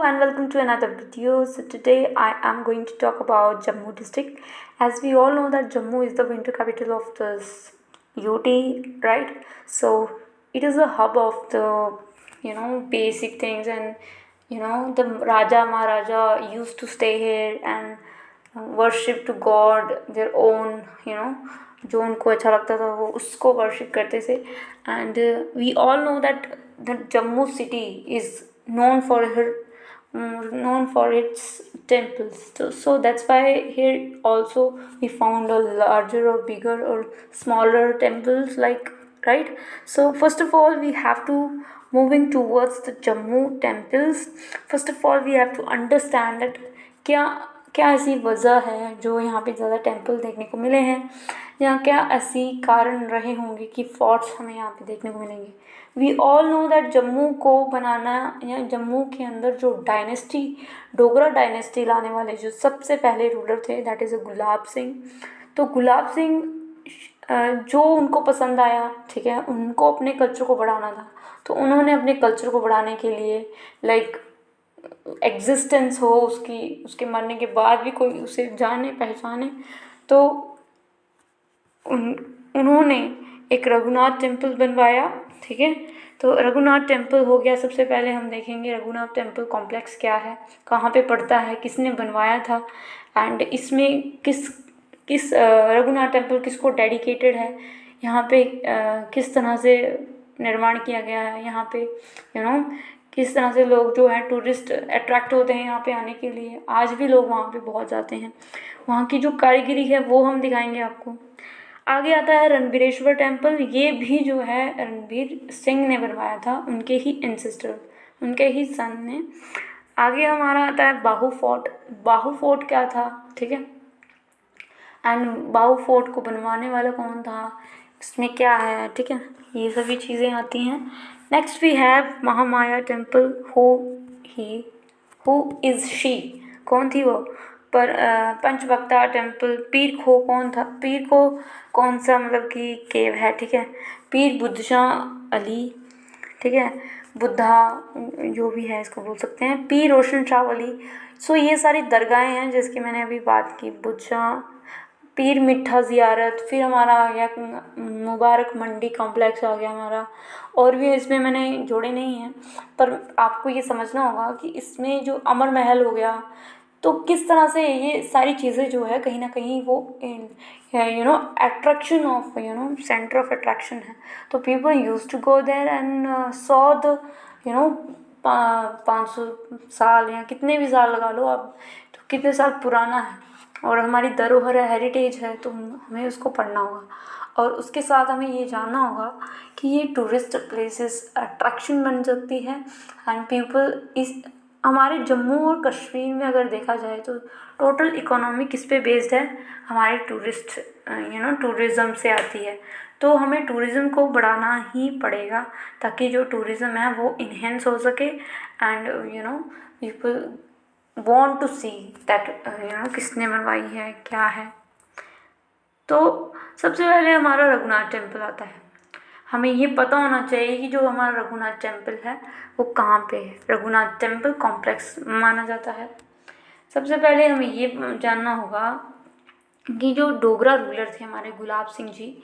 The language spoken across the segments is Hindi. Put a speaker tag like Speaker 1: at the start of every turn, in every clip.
Speaker 1: and welcome to another video. So today I am going to talk about Jammu district. As we all know that Jammu is the winter capital of this UT, right? So it is a hub of the basic things, and the Raja Maharaja used to stay here and worship to God their own, जो उनको अच्छा लगता था वो उसको वर्शिप करते थे. And we all know that the Jammu city is known for her known for its temples. So that's why here also we found a larger or bigger or smaller temples, like, right? So first of all we have to moving towards the Jammu temples. First of all we have to understand that क्या क्या ऐसी वजह है जो यहाँ पे ज़्यादा टेम्पल देखने को मिले हैं, या क्या ऐसी कारण रहे होंगे कि फोर्ट्स हमें यहाँ पे देखने को मिलेंगे. We all know that Jammu को बनाना या जम्मू के अंदर जो डायनेस्टी डोगरा डायनेस्टी लाने वाले जो सबसे पहले रूलर थे दैट इज़ गुलाब सिंह. तो गुलाब सिंह जो उनको पसंद आया, ठीक है, उनको अपने कल्चर को बढ़ाना था, तो उन्होंने अपने कल्चर को बढ़ाने के लिए लाइक एग्जिस्टेंस हो उसकी, उसके मरने के बाद भी कोई उसे जाने पहचाने, तो उन्होंने एक रघुनाथ टेम्पल बनवाया. ठीक है, तो रघुनाथ टेम्पल हो गया. सबसे पहले हम देखेंगे रघुनाथ टेम्पल कॉम्प्लेक्स क्या है, कहाँ पे पड़ता है, किसने बनवाया था, एंड इसमें किस किस रघुनाथ टेम्पल किसको डेडिकेटेड है, यहाँ पे किस तरह से निर्माण किया गया है, यहाँ पे किस तरह से लोग जो है टूरिस्ट अट्रैक्ट होते हैं यहाँ पे आने के लिए. आज भी लोग वहाँ पे बहुत जाते हैं. वहाँ की जो कारीगरी है वो हम दिखाएंगे आपको. आगे आता है रणबीरेश्वर टेम्पल. ये भी जो है रणबीर सिंह ने बनवाया था, उनके ही एंसेस्टर, उनके ही सन ने. आगे हमारा आता है बाहू फोर्ट. बाहू फोर्ट क्या था, ठीक है, एंड बाहू फोर्ट को बनवाने वाला कौन था, इसमें क्या है, ठीक है, ये सभी चीज़ें आती हैं. Next we have Mahamaya temple. Who is she, कौन थी वो. पर पंचवक्ता टेम्पल. पीर खो कौन था, पीर को कौन सा मतलब कि केव है, ठीक है, पीर बुद्धशाह अली, ठीक है, बुद्धा जो भी है इसको बोल सकते हैं, पीर रोशन शाह वली. सो ये सारी दरगाहें हैं जिसकी मैंने अभी बात की. बुद्धशाह, पीर मिठा ज़ियारत, फिर हमारा आ गया मुबारक मंडी कॉम्प्लेक्स आ गया हमारा. और भी इसमें मैंने जोड़े नहीं हैं, पर आपको ये समझना होगा कि इसमें जो अमर महल हो गया, तो किस तरह से ये सारी चीज़ें जो है कहीं ना कहीं वो attraction of centre of attraction है. तो people use to go there and saw the 500 साल या कितने भी साल लगा लो आप, तो कितने साल पुराना है और हमारी धरोहर है, हेरिटेज है, तो हमें उसको पढ़ना होगा. और उसके साथ हमें ये जानना होगा कि ये टूरिस्ट प्लेसेस अट्रैक्शन बन सकती है. एंड पीपल इस हमारे जम्मू और कश्मीर में अगर देखा जाए तो टोटल इकोनॉमी किस पे बेस्ड है, हमारे टूरिस्ट टूरिज़्म से आती है. तो हमें टूरिज़्म को बढ़ाना ही पड़ेगा ताकि जो टूरिज़्म है वो इन्हेंस हो सके and people want to see that किसने बनवाई है, क्या है. तो सबसे पहले हमारा रघुनाथ टेम्पल आता है. हमें ये पता होना चाहिए कि जो हमारा रघुनाथ टेम्पल है वो कहाँ पे है. रघुनाथ टेम्पल कॉम्प्लेक्स माना जाता है. सबसे पहले हमें ये जानना होगा कि जो डोगरा रूलर थे हमारे गुलाब सिंह जी,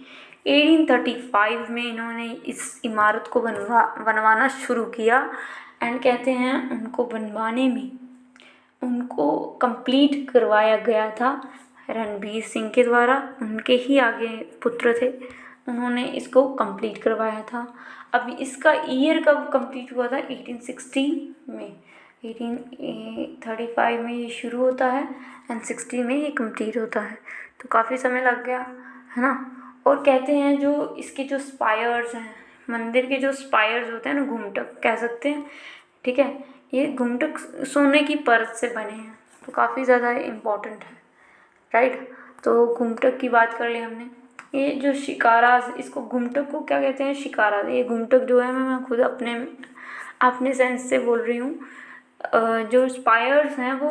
Speaker 1: 1835 में इन्होंने इस इमारत को बनवाना शुरू किया. एंड कहते हैं उनको बनवाने में उनको कंप्लीट करवाया गया था रणबीर सिंह के द्वारा. उनके ही आगे पुत्र थे, उन्होंने इसको कंप्लीट करवाया था. अब इसका ईयर कब कंप्लीट हुआ था, 1860 में. 1835 में ये शुरू होता है एंड 60 में ये कंप्लीट होता है. तो काफ़ी समय लग गया है ना. और कहते हैं जो इसके जो स्पायर्स हैं, मंदिर के जो स्पायर्स होते हैं ना, घुमटक कह सकते हैं, ठीक है, ये घुमटक सोने की परत से बने हैं, तो काफ़ी ज़्यादा इम्पॉर्टेंट है, राइट. तो घुमटक की बात कर ली हमने. ये जो शिकारा, इसको घुमटक को क्या कहते हैं, शिकारा. ये घुमटक जो है मैं खुद अपने सेंस से बोल रही हूँ. जो स्पायर्स हैं वो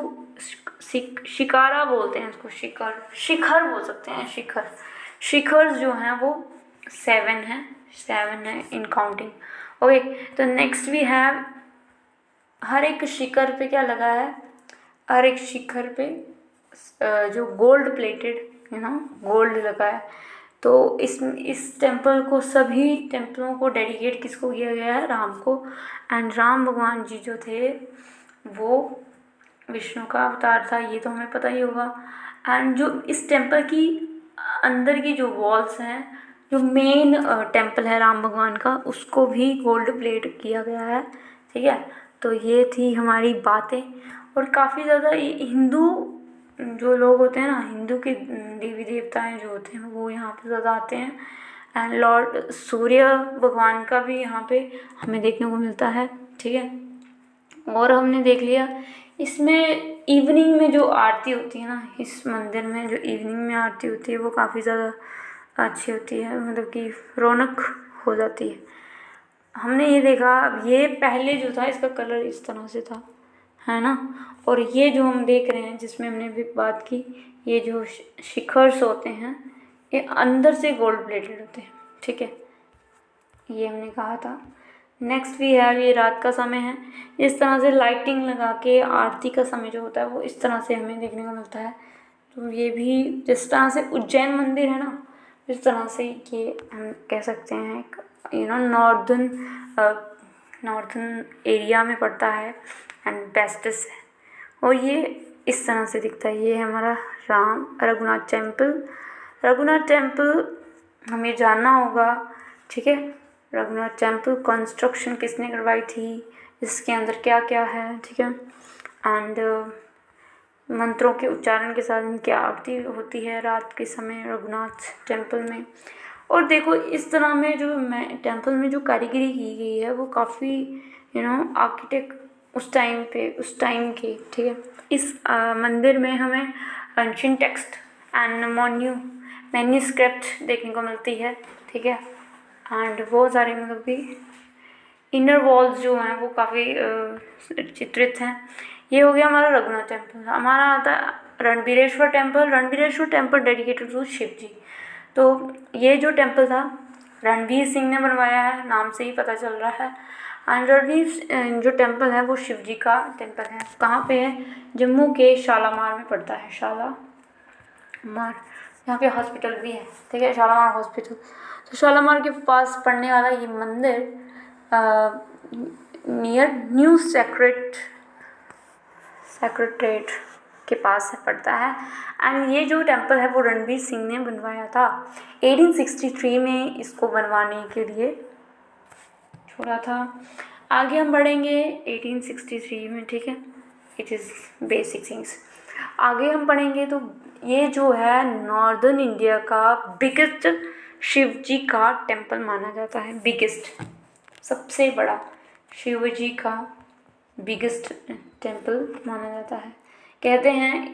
Speaker 1: शिकारा बोलते हैं इसको, शिखर बोल सकते हैं, शिखर जो हैं वो 7 है इन काउंटिंग. ओके, तो नेक्स्ट वी हैव हर एक शिखर पे क्या लगा है, हर एक शिखर पे जो गोल्ड प्लेटेड है ना, गोल्ड लगा है। तो इस टेम्पल को, सभी टेम्पलों को डेडिकेट किसको किया गया है, राम को। एंड राम भगवान जी जो थे वो विष्णु का अवतार था, ये तो हमें पता ही होगा। एंड जो इस टेम्पल की अंदर की जो वॉल्स हैं, जो मेन टेम्पल है राम भगवान का, उसको भी गोल्ड प्लेट किया गया है, ठीक है। तो ये थी हमारी बातें। और काफ़ी ज़्यादा हिंदू जो लोग होते हैं ना, हिंदू के देवी देवताएं जो होते हैं वो यहाँ पे ज़्यादा आते हैं। एंड लॉर्ड सूर्य भगवान का भी यहाँ पे हमें देखने को मिलता है, ठीक है। और हमने देख लिया इसमें इवनिंग में जो आरती होती है ना, इस मंदिर में जो इवनिंग में आरती होती है वो काफ़ी ज़्यादा अच्छी होती है, मतलब कि रौनक हो जाती है। हमने ये देखा, अब ये पहले जो था इसका कलर इस तरह से था, है ना। और ये जो हम देख रहे हैं जिसमें हमने भी बात की, ये जो शिखर्स होते हैं ये अंदर से गोल्ड प्लेटेड होते हैं, ठीक है, ये हमने कहा था। नेक्स्ट भी है, ये रात का समय है, इस तरह से लाइटिंग लगा के आरती का समय जो होता है वो इस तरह से हमें देखने को मिलता है। तो ये भी जिस तरह से उज्जैन मंदिर है ना, इस तरह से ये हम कह सकते हैं, नॉर्दर्न एरिया में पड़ता है एंड बेस्टस है। और ये इस तरह से दिखता है, ये है हमारा रघुनाथ टेम्पल। रघुनाथ टेम्पल हमें जानना होगा, ठीक है। रघुनाथ टेम्पल कंस्ट्रक्शन किसने करवाई थी, इसके अंदर क्या क्या है, ठीक है। एंड मंत्रों के उच्चारण के साथ इनकी आरती होती है रात के समय रघुनाथ टेम्पल में। और देखो इस तरह में जो टेम्पल में जो कारीगरी की गई है वो काफ़ी आर्किटेक्ट उस टाइम के, ठीक है। इस मंदिर में हमें एंशिएंट टेक्स्ट एंड मैन्यूस्क्रिप्ट देखने को मिलती है, ठीक है। एंड बहुत सारे मतलब कि इनर वॉल्स जो हैं वो काफ़ी चित्रित हैं। ये हो गया हमारा रघुनाथ टेम्पल। हमारा आता है Ranbireshwar temple. Ranbireshwar temple dedicated to Shiv ji. तो ये जो टेम्पल था रणबीर सिंह ने बनवाया है, नाम से ही पता चल रहा है। एंड रणबीर जो टेम्पल है वो शिव जी का टेम्पल है। कहाँ पे है, जम्मू के शालामार में पड़ता है, शालामार, यहाँ पे हॉस्पिटल भी है, ठीक है, शालामार हॉस्पिटल। तो शालामार के पास पड़ने वाला ये मंदिर नियर न्यू सेक्रेटरेट के पास पड़ता है। एंड ये जो टेम्पल है वो रणबीर सिंह ने बनवाया था 1863 में, इसको बनवाने के लिए छोड़ा था। आगे हम बढ़ेंगे 1863 में, ठीक है, इट इज़ बेसिक थिंग्स। आगे हम पढ़ेंगे तो ये जो है नॉर्दर्न इंडिया का बिगेस्ट शिव जी का टेम्पल माना जाता है, बिगेस्ट, सबसे बड़ा शिव जी का बिगेस्ट टेम्पल माना जाता है। कहते हैं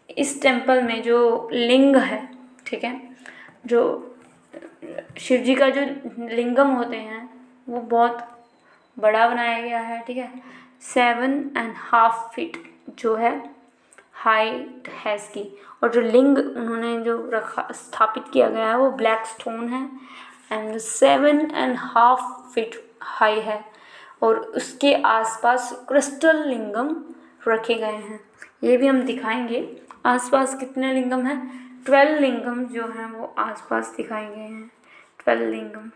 Speaker 1: इस टेम्पल में जो लिंग है, ठीक है, जो शिव जी का जो लिंगम होते हैं वो बहुत बड़ा बनाया गया है, ठीक है। 7.5 फीट जो है हाइट है इसकी। और जो लिंग उन्होंने जो स्थापित किया गया है वो ब्लैक स्टोन है एंड 7.5 फीट हाई है। और उसके आसपास क्रिस्टल लिंगम रखे गए हैं, ये भी हम दिखाएंगे। आसपास कितने लिंगम हैं, 12 लिंगम जो हैं वो आसपास दिखाए गए हैं, 12 लिंगम।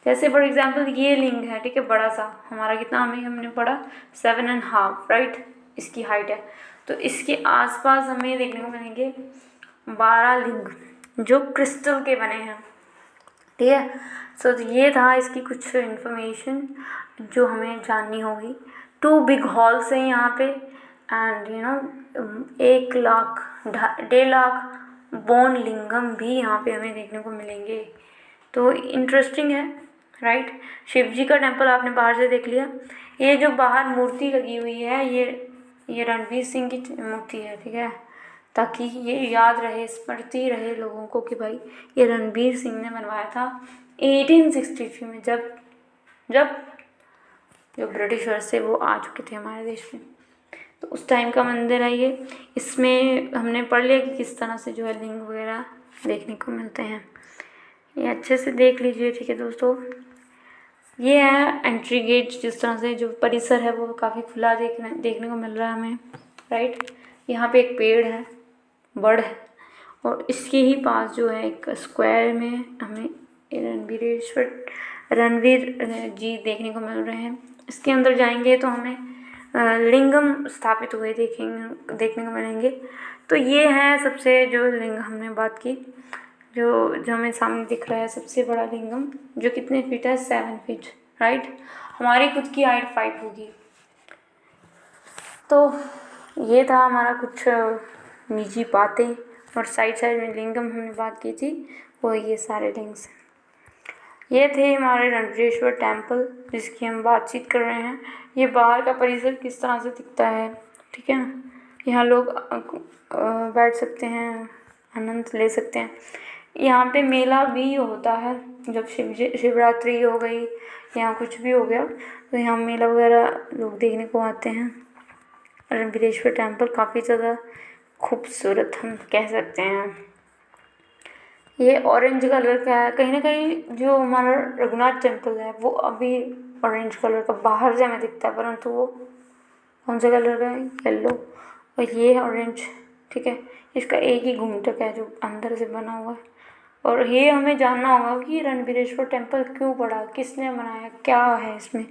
Speaker 1: जैसे फॉर एग्जांपल ये लिंग है, ठीक है, बड़ा सा, हमारा कितना हमने पढ़ा 7.5, राइट, इसकी हाइट है। तो इसके आसपास हमें देखने को मिलेंगे 12 लिंग जो क्रिस्टल के बने हैं, ठीक है। सो ये था इसकी कुछ इन्फॉर्मेशन जो हमें जाननी होगी। 2 बिग हॉल्स हैं यहाँ पे एंड 1 लाख 1.5 लाख बोन लिंगम भी यहाँ पे हमें देखने को मिलेंगे। तो इंटरेस्टिंग है, राइट। शिव जी का टेम्पल आपने बाहर से देख लिया। ये जो बाहर मूर्ति लगी हुई है ये रणबीर सिंह की मूर्ति है, ठीक है, ताकि ये याद रहे, स्मृति रहे लोगों को कि भाई ये रणबीर सिंह ने बनवाया था 1863 में, जब जो ब्रिटिशर्स से वो आ चुके थे हमारे देश में। तो उस टाइम का मंदिर है ये। इसमें हमने पढ़ लिया कि किस तरह से जो है लिंग वगैरह देखने को मिलते हैं, ये अच्छे से देख लीजिए, ठीक है दोस्तों। ये है एंट्री गेट। जिस तरह से जो परिसर है वो काफ़ी खुला देखने को मिल रहा है हमें, राइट। यहाँ पे एक पेड़ है, बड़ है, और इसके ही पास जो है एक स्क्वायर में हमें रणवीर जी देखने को मिल रहे हैं। इसके अंदर जाएंगे तो हमें लिंगम स्थापित हुए देखने को मिलेंगे। तो ये है सबसे जो लिंग हमने बात की, जो हमें सामने दिख रहा है सबसे बड़ा लिंगम, जो कितने फीट है, 7 फीट, राइट। हमारी खुद की हाइट 5 होगी। तो ये था हमारा कुछ निजी बातें, और साइड में लिंगम हमने बात की थी, वो ये सारे लिंग्स हैं। ये थे हमारे रणवीरेश्वर टेम्पल जिसकी हम बातचीत कर रहे हैं। ये बाहर का परिसर किस तरह से दिखता है, ठीक है ना। यहाँ लोग बैठ सकते हैं, आनंद ले सकते हैं। यहाँ पे मेला भी होता है, जब शिवरात्रि हो गई या कुछ भी हो गया तो यहाँ मेला वगैरह लोग देखने को आते हैं। रणवीरेश्वर टेम्पल काफ़ी ज़्यादा खूबसूरत हम कह सकते हैं। ये ऑरेंज कलर का है। कहीं ना कहीं जो हमारा रघुनाथ टेम्पल है वो अभी ऑरेंज कलर का बाहर से हमें दिखता है, परंतु वो कौन सा कलर का है, येलो, और ये है ऑरेंज, ठीक है। इसका एक ही गुम्बद है जो अंदर से बना हुआ है। और ये हमें जानना होगा कि रणवीरेश्वर टेम्पल क्यों पड़ा, किसने बनाया, क्या है इसमें,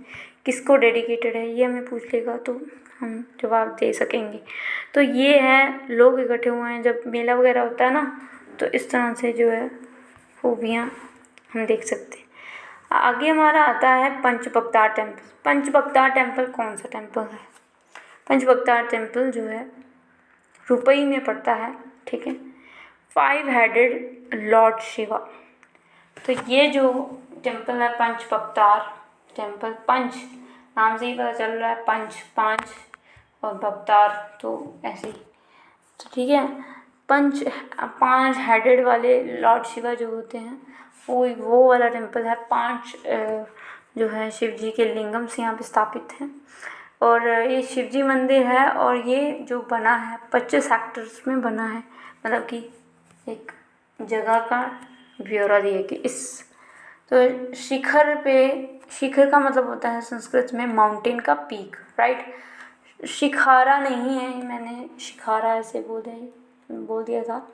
Speaker 1: किसको डेडिकेटेड है, ये हमें पूछ लेगा तो हम जवाब दे सकेंगे। तो ये है, लोग इकट्ठे हुए हैं, जब मेला वगैरह होता है ना तो इस तरह से जो है खूबियाँ हम देख सकते हैं। आगे हमारा आता है पंचबक्तार टेम्पल। पंचबक्तार टेम्पल कौन सा टेम्पल है? पंचबक्तार टेम्पल जो है रुपई में पड़ता है, ठीक है। 5 हेडेड लॉर्ड शिवा। तो ये जो टेम्पल है पंचबक्तार टेम्पल, पंच नाम से ही पता चल रहा है, पंच 5 और बक्तार तो ऐसे ही, तो ठीक है। 5 हेडेड वाले लॉर्ड शिवा जो होते हैं वो वाला टेम्पल है। 5 जो है शिव जी के लिंगम से यहाँ पे स्थापित हैं, और ये शिव जी मंदिर है, और ये जो बना है 25 हेक्टर्स में बना है, मतलब कि एक जगह का ब्यौरा दिया कि इस, तो शिखर का मतलब होता है संस्कृत में माउंटेन का पीक, राइट। शिखारा नहीं है, मैंने शिखारा ऐसे बोल दिया था।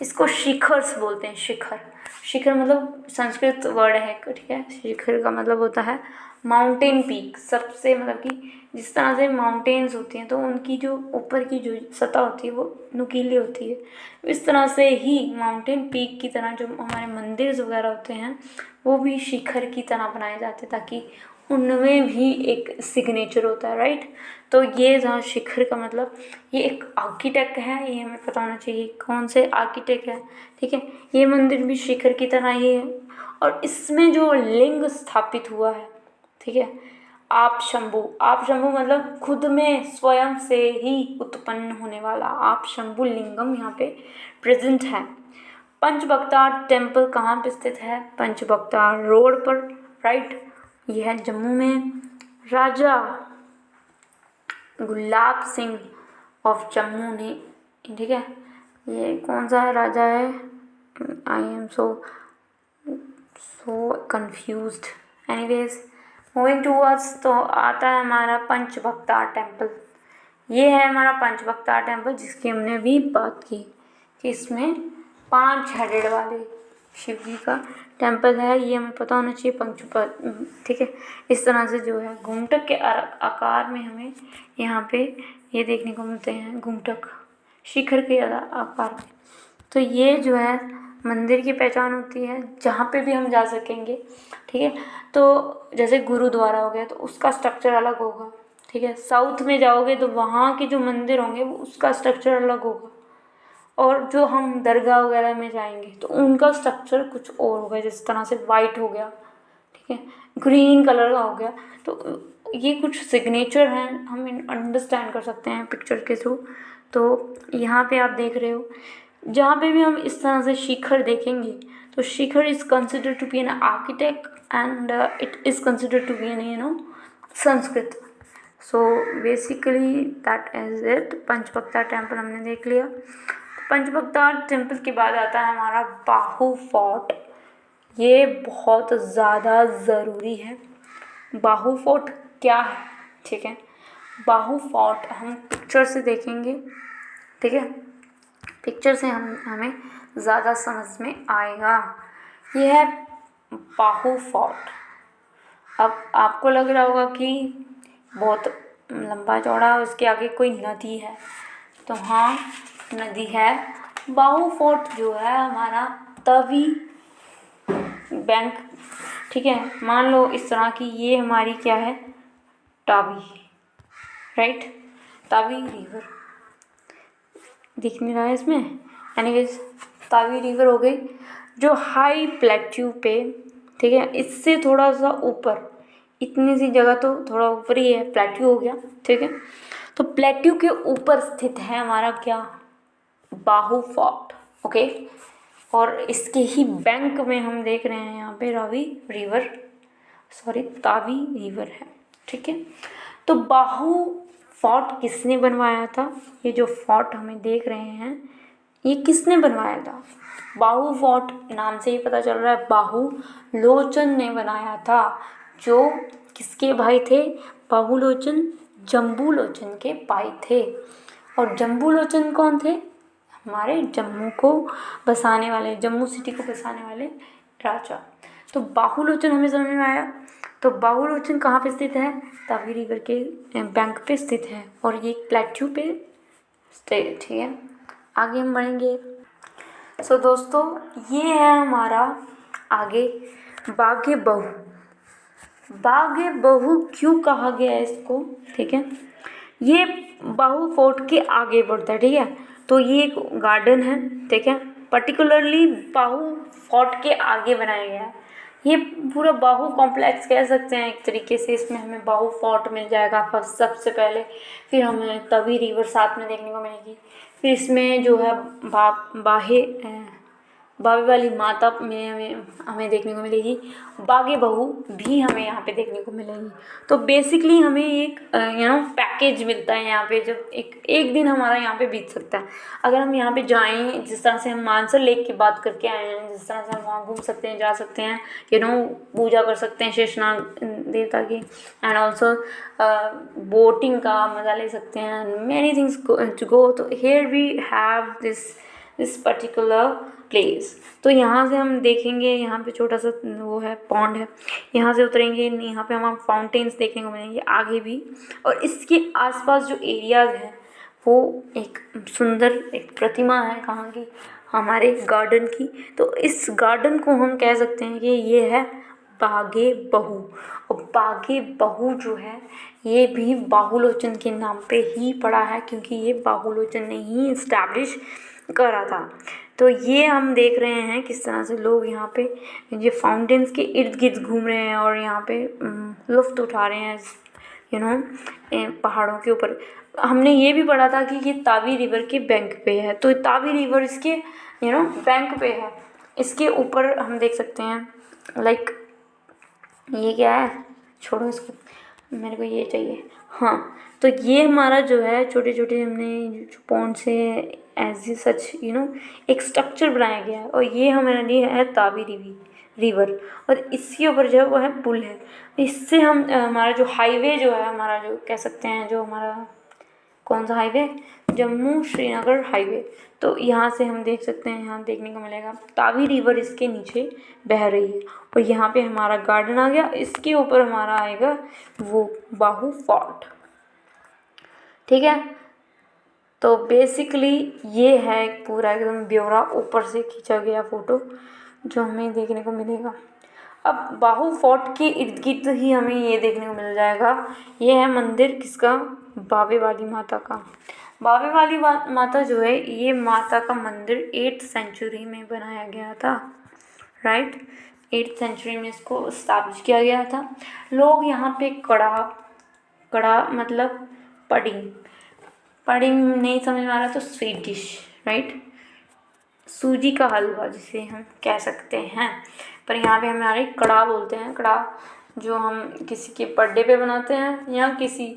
Speaker 1: इसको शिखर्स बोलते हैं, शिखर मतलब संस्कृत वर्ड है, ठीक है। शिखर का मतलब होता है माउंटेन पीक, सबसे मतलब कि जिस तरह से माउंटेन्स होती हैं तो उनकी जो ऊपर की जो सतह होती है वो नुकीली होती है, इस तरह से ही माउंटेन पीक की तरह जो हमारे मंदिर वगैरह होते हैं वो भी शिखर की तरह बनाए जाते हैं, ताकि उनमें भी एक सिग्नेचर होता है, राइट। तो ये था शिखर का मतलब। ये एक आर्किटेक्ट है, ये हमें पता होना चाहिए कौन से आर्किटेक्ट है, ठीक है। ये मंदिर भी शिखर की तरह ही है, और इसमें जो लिंग स्थापित हुआ है, ठीक है, आप शंभु मतलब खुद में स्वयं से ही उत्पन्न होने वाला आप शंभु लिंगम यहाँ पे प्रेजेंट है। पंचबक्तार टेम्पल कहाँ पे स्थित है? पंचबक्तार रोड पर, राइट। यह है जम्मू में। राजा गुलाब सिंह ऑफ जम्मू ने, ठीक है, ये कौन सा राजा है, I am so confused. Anyways moving towards, तो आता है हमारा पंचबक्तार टेम्पल। ये है हमारा पंचबक्तार टेम्पल जिसकी हमने अभी बात की कि इसमें 5 हेडेड वाले शिव जी का टेम्पल है। ये हमें पता होना चाहिए, ठीक है। इस तरह से जो है घुंघटक के आकार में हमें यहाँ पे ये देखने को मिलते हैं, घुंघटक शिखर के आकार में। तो ये जो है मंदिर की पहचान होती है, जहाँ पे भी हम जा सकेंगे, ठीक है। तो जैसे गुरुद्वारा हो गया तो उसका स्ट्रक्चर अलग होगा, ठीक है। साउथ में जाओगे तो वहाँ के जो मंदिर होंगे वो उसका स्ट्रक्चर अलग होगा, और जो हम दरगाह वगैरह में जाएंगे तो उनका स्ट्रक्चर कुछ और होगा। जिस तरह से वाइट हो गया, ठीक है, ग्रीन कलर का हो गया, तो ये कुछ सिग्नेचर हैं, हम अंडरस्टैंड कर सकते हैं पिक्चर के थ्रू। तो यहाँ पे आप देख रहे हो, जहाँ पे भी हम इस तरह से शिखर देखेंगे तो shikhar is consider to be an architect and it is consider to be an Sanskrit. So basically that is it. Panchbaktar temple हमने देख लिया। पंचबक्तार टेम्पल के बाद आता है हमारा बाहू फोर्ट। ये बहुत ज़्यादा ज़रूरी है, बाहू फोर्ट क्या है, ठीक है। बाहू फोर्ट हम पिक्चर से देखेंगे, ठीक है। पिक्चर से हमें ज़्यादा समझ में आएगा। ये है बाहू फोर्ट। अब आपको लग रहा होगा कि बहुत लंबा चौड़ा उसके आगे कोई नदी है, तो हाँ नदी है। बाहू फोर्ट जो है हमारा तवी बैंक, ठीक है। मान लो इस तरह की ये हमारी क्या है, टावी, राइट। तावी रिवर दिख नहीं रहा है इसमें, एनीवेज तावी रिवर हो गई जो हाई प्लेट्यू पे, ठीक है। इससे थोड़ा सा ऊपर, इतनी सी जगह तो थोड़ा ऊपर ही है, प्लेट्यू हो गया, ठीक है। तो प्लेट्यू के ऊपर स्थित है हमारा क्या, बाहू फोर्ट, ओके। और इसके ही बैंक में हम देख रहे हैं यहाँ पे Ravi river, sorry Tawi river है, ठीक है। तो बाहू फोर्ट किसने बनवाया था, ये जो फोर्ट हमें देख रहे हैं ये किसने बनवाया था। बाहू फोर्ट नाम से ही पता चल रहा है बाहू लोचन ने बनाया था, जो किसके भाई थे, बाहू लोचन जम्बू लोचन के भाई थे। और जम्बू लोचन कौन थे, हमारे जम्मू को बसाने वाले, जम्मू सिटी को बसाने वाले राजा। तो बाहू लोचन हमें समझ में आया। तो बाहू लोचन कहाँ पे स्थित है, तावी रिवर के बैंक पे स्थित है, और ये प्लेट्यू पे स्थित, ठीक है। आगे हम बढ़ेंगे। सो दोस्तों ये है हमारा आगे बागे बहू। बागे बहू क्यों कहा गया है इसको, ठीक है। ये बाहू फोर्ट के आगे बढ़ता है, ठीक है। तो ये एक गार्डन है, ठीक है। पर्टिकुलरली बाहू फोर्ट के आगे बनाया गया है। ये पूरा बाहू कॉम्प्लेक्स कह सकते हैं एक तरीके से। इसमें हमें बाहू फोर्ट मिल जाएगा फर्स्ट सबसे पहले, फिर हमें तवी रिवर साथ में देखने को मिलेगी, फिर इसमें जो है बावे वाली माता में हमें देखने को मिलेगी, बागे बहू भी हमें यहाँ पे देखने को मिलेगी। तो बेसिकली हमें एक पैकेज मिलता है यहाँ पे, जब एक दिन हमारा यहाँ पे बीत सकता है अगर हम यहाँ पे जाएं। जिस तरह से हम मानसर लेक की बात करके आए हैं, जिस तरह से हम वहाँ घूम सकते हैं, जा सकते हैं, पूजा कर सकते हैं शेषनाग देवता की, एंड ऑल्सो बोटिंग का मज़ा ले सकते हैं, मैनी थिंग्स टू गो। तो here we have this particular place. तो यहाँ से हम देखेंगे, यहाँ पे छोटा सा वो है, पॉन्ड है, यहाँ से उतरेंगे, यहाँ पे हम फाउंटेन्स देखने को मिलेंगे आगे भी। और इसके आसपास जो एरियाज़ हैं वो एक सुंदर एक प्रतिमा है, कहाँ की, हमारे गार्डन की। तो इस गार्डन को हम कह सकते हैं कि ये है बागे बहू। और बागे बहू जो है ये भी बाहुलोचन के नाम पे ही पड़ा है, क्योंकि ये बाहुलोचन ने ही इस्टेब्लिश करा था। तो ये हम देख रहे हैं किस तरह से लोग यहाँ पे ये फाउंटेन्स के इर्द गिर्द घूम रहे हैं और यहाँ पे लुफ्त उठा रहे हैं पहाड़ों के ऊपर। हमने ये भी पढ़ा था कि ये तावी रिवर के बैंक पे है, तो तावी रिवर इसके बैंक पे है। इसके ऊपर हम देख सकते हैं लाइक ये क्या है, छोड़ो इसको, मेरे को ये चाहिए। हाँ, तो ये हमारा जो है छोटे छोटे हमने जो पॉन्ड से एज सच एक स्ट्रक्चर बनाया गया है, और ये हमारे लिए है तावी रिवर। और इसके ऊपर जो है वो है पुल है। इससे हम हमारा जो हाईवे जो है, हमारा जो कह सकते हैं, जो हमारा कौन सा हाईवे, जम्मू श्रीनगर हाईवे। तो यहाँ से हम देख सकते हैं, यहाँ देखने को मिलेगा तावी रिवर इसके नीचे बह रही है, और यहाँ पे हमारा गार्डन आ गया। इसके ऊपर हमारा आएगा वो बाहू फोर्ट, ठीक है। तो बेसिकली ये है एक पूरा एकदम ब्यौरा ऊपर से खींचा गया फ़ोटो जो हमें देखने को मिलेगा। अब बाहू फोर्ट के इर्द गिर्द ही हमें ये देखने को मिल जाएगा, ये है मंदिर किसका, बावे वाली माता का। बावे वाली माता जो है, ये माता का मंदिर 8th सेंचुरी में बनाया गया था, राइट। 8th सेंचुरी में इसको इस्टेब्लिश किया गया था। लोग यहाँ पे कड़ा मतलब पडिंग नहीं समझ में आ रहा तो स्वीट डिश, राइट, सूजी का हलवा जिसे हम कह सकते हैं, पर यहाँ पे हमारे कड़ा बोलते हैं। कड़ा जो हम किसी के बर्थडे पे बनाते हैं, या किसी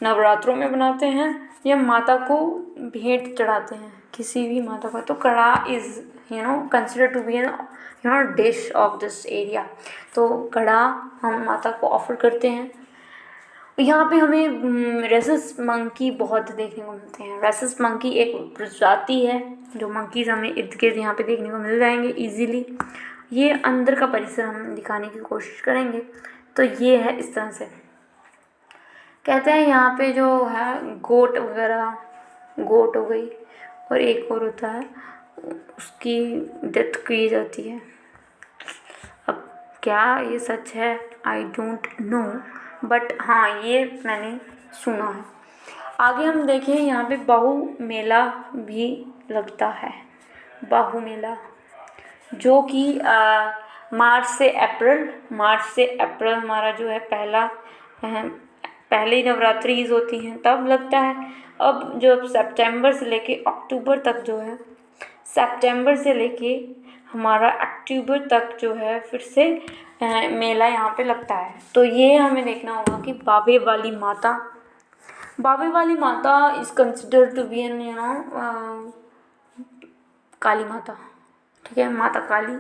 Speaker 1: नवरात्रों में बनाते हैं, या माता को भेंट चढ़ाते हैं किसी भी माता को, तो kada is consider to be an dish of this area. तो कड़ा हम माता को ऑफर करते हैं। यहाँ पे हमें रेसस मंकी बहुत देखने को मिलते हैं। रेसस मंकी एक प्रजाति है जो मंकीज हमें इर्द गिर्द यहाँ पे देखने को मिल जाएंगे इजीली। ये अंदर का परिसर हम दिखाने की कोशिश करेंगे। तो ये है इस तरह से, कहते हैं यहाँ पे जो है गोट वगैरह, गोट हो गई और एक और होता है, उसकी डेथ की जाती है। अब क्या ये सच है आई डोंट नो, बट हाँ ये मैंने सुना है। आगे हम देखें, यहाँ पे बाहु मेला भी लगता है। बाहु मेला जो कि मार्च से अप्रैल हमारा जो है पहली नवरात्रिज होती हैं तब लगता है। अब जो सितंबर से लेके अक्टूबर तक जो है, सितंबर से लेके हमारा अक्टूबर तक जो है फिर से मेला यहाँ पे लगता है। तो ये हमें देखना होगा कि बाबे वाली माता is considered to be an Kali माता। ठीक है, माता काली,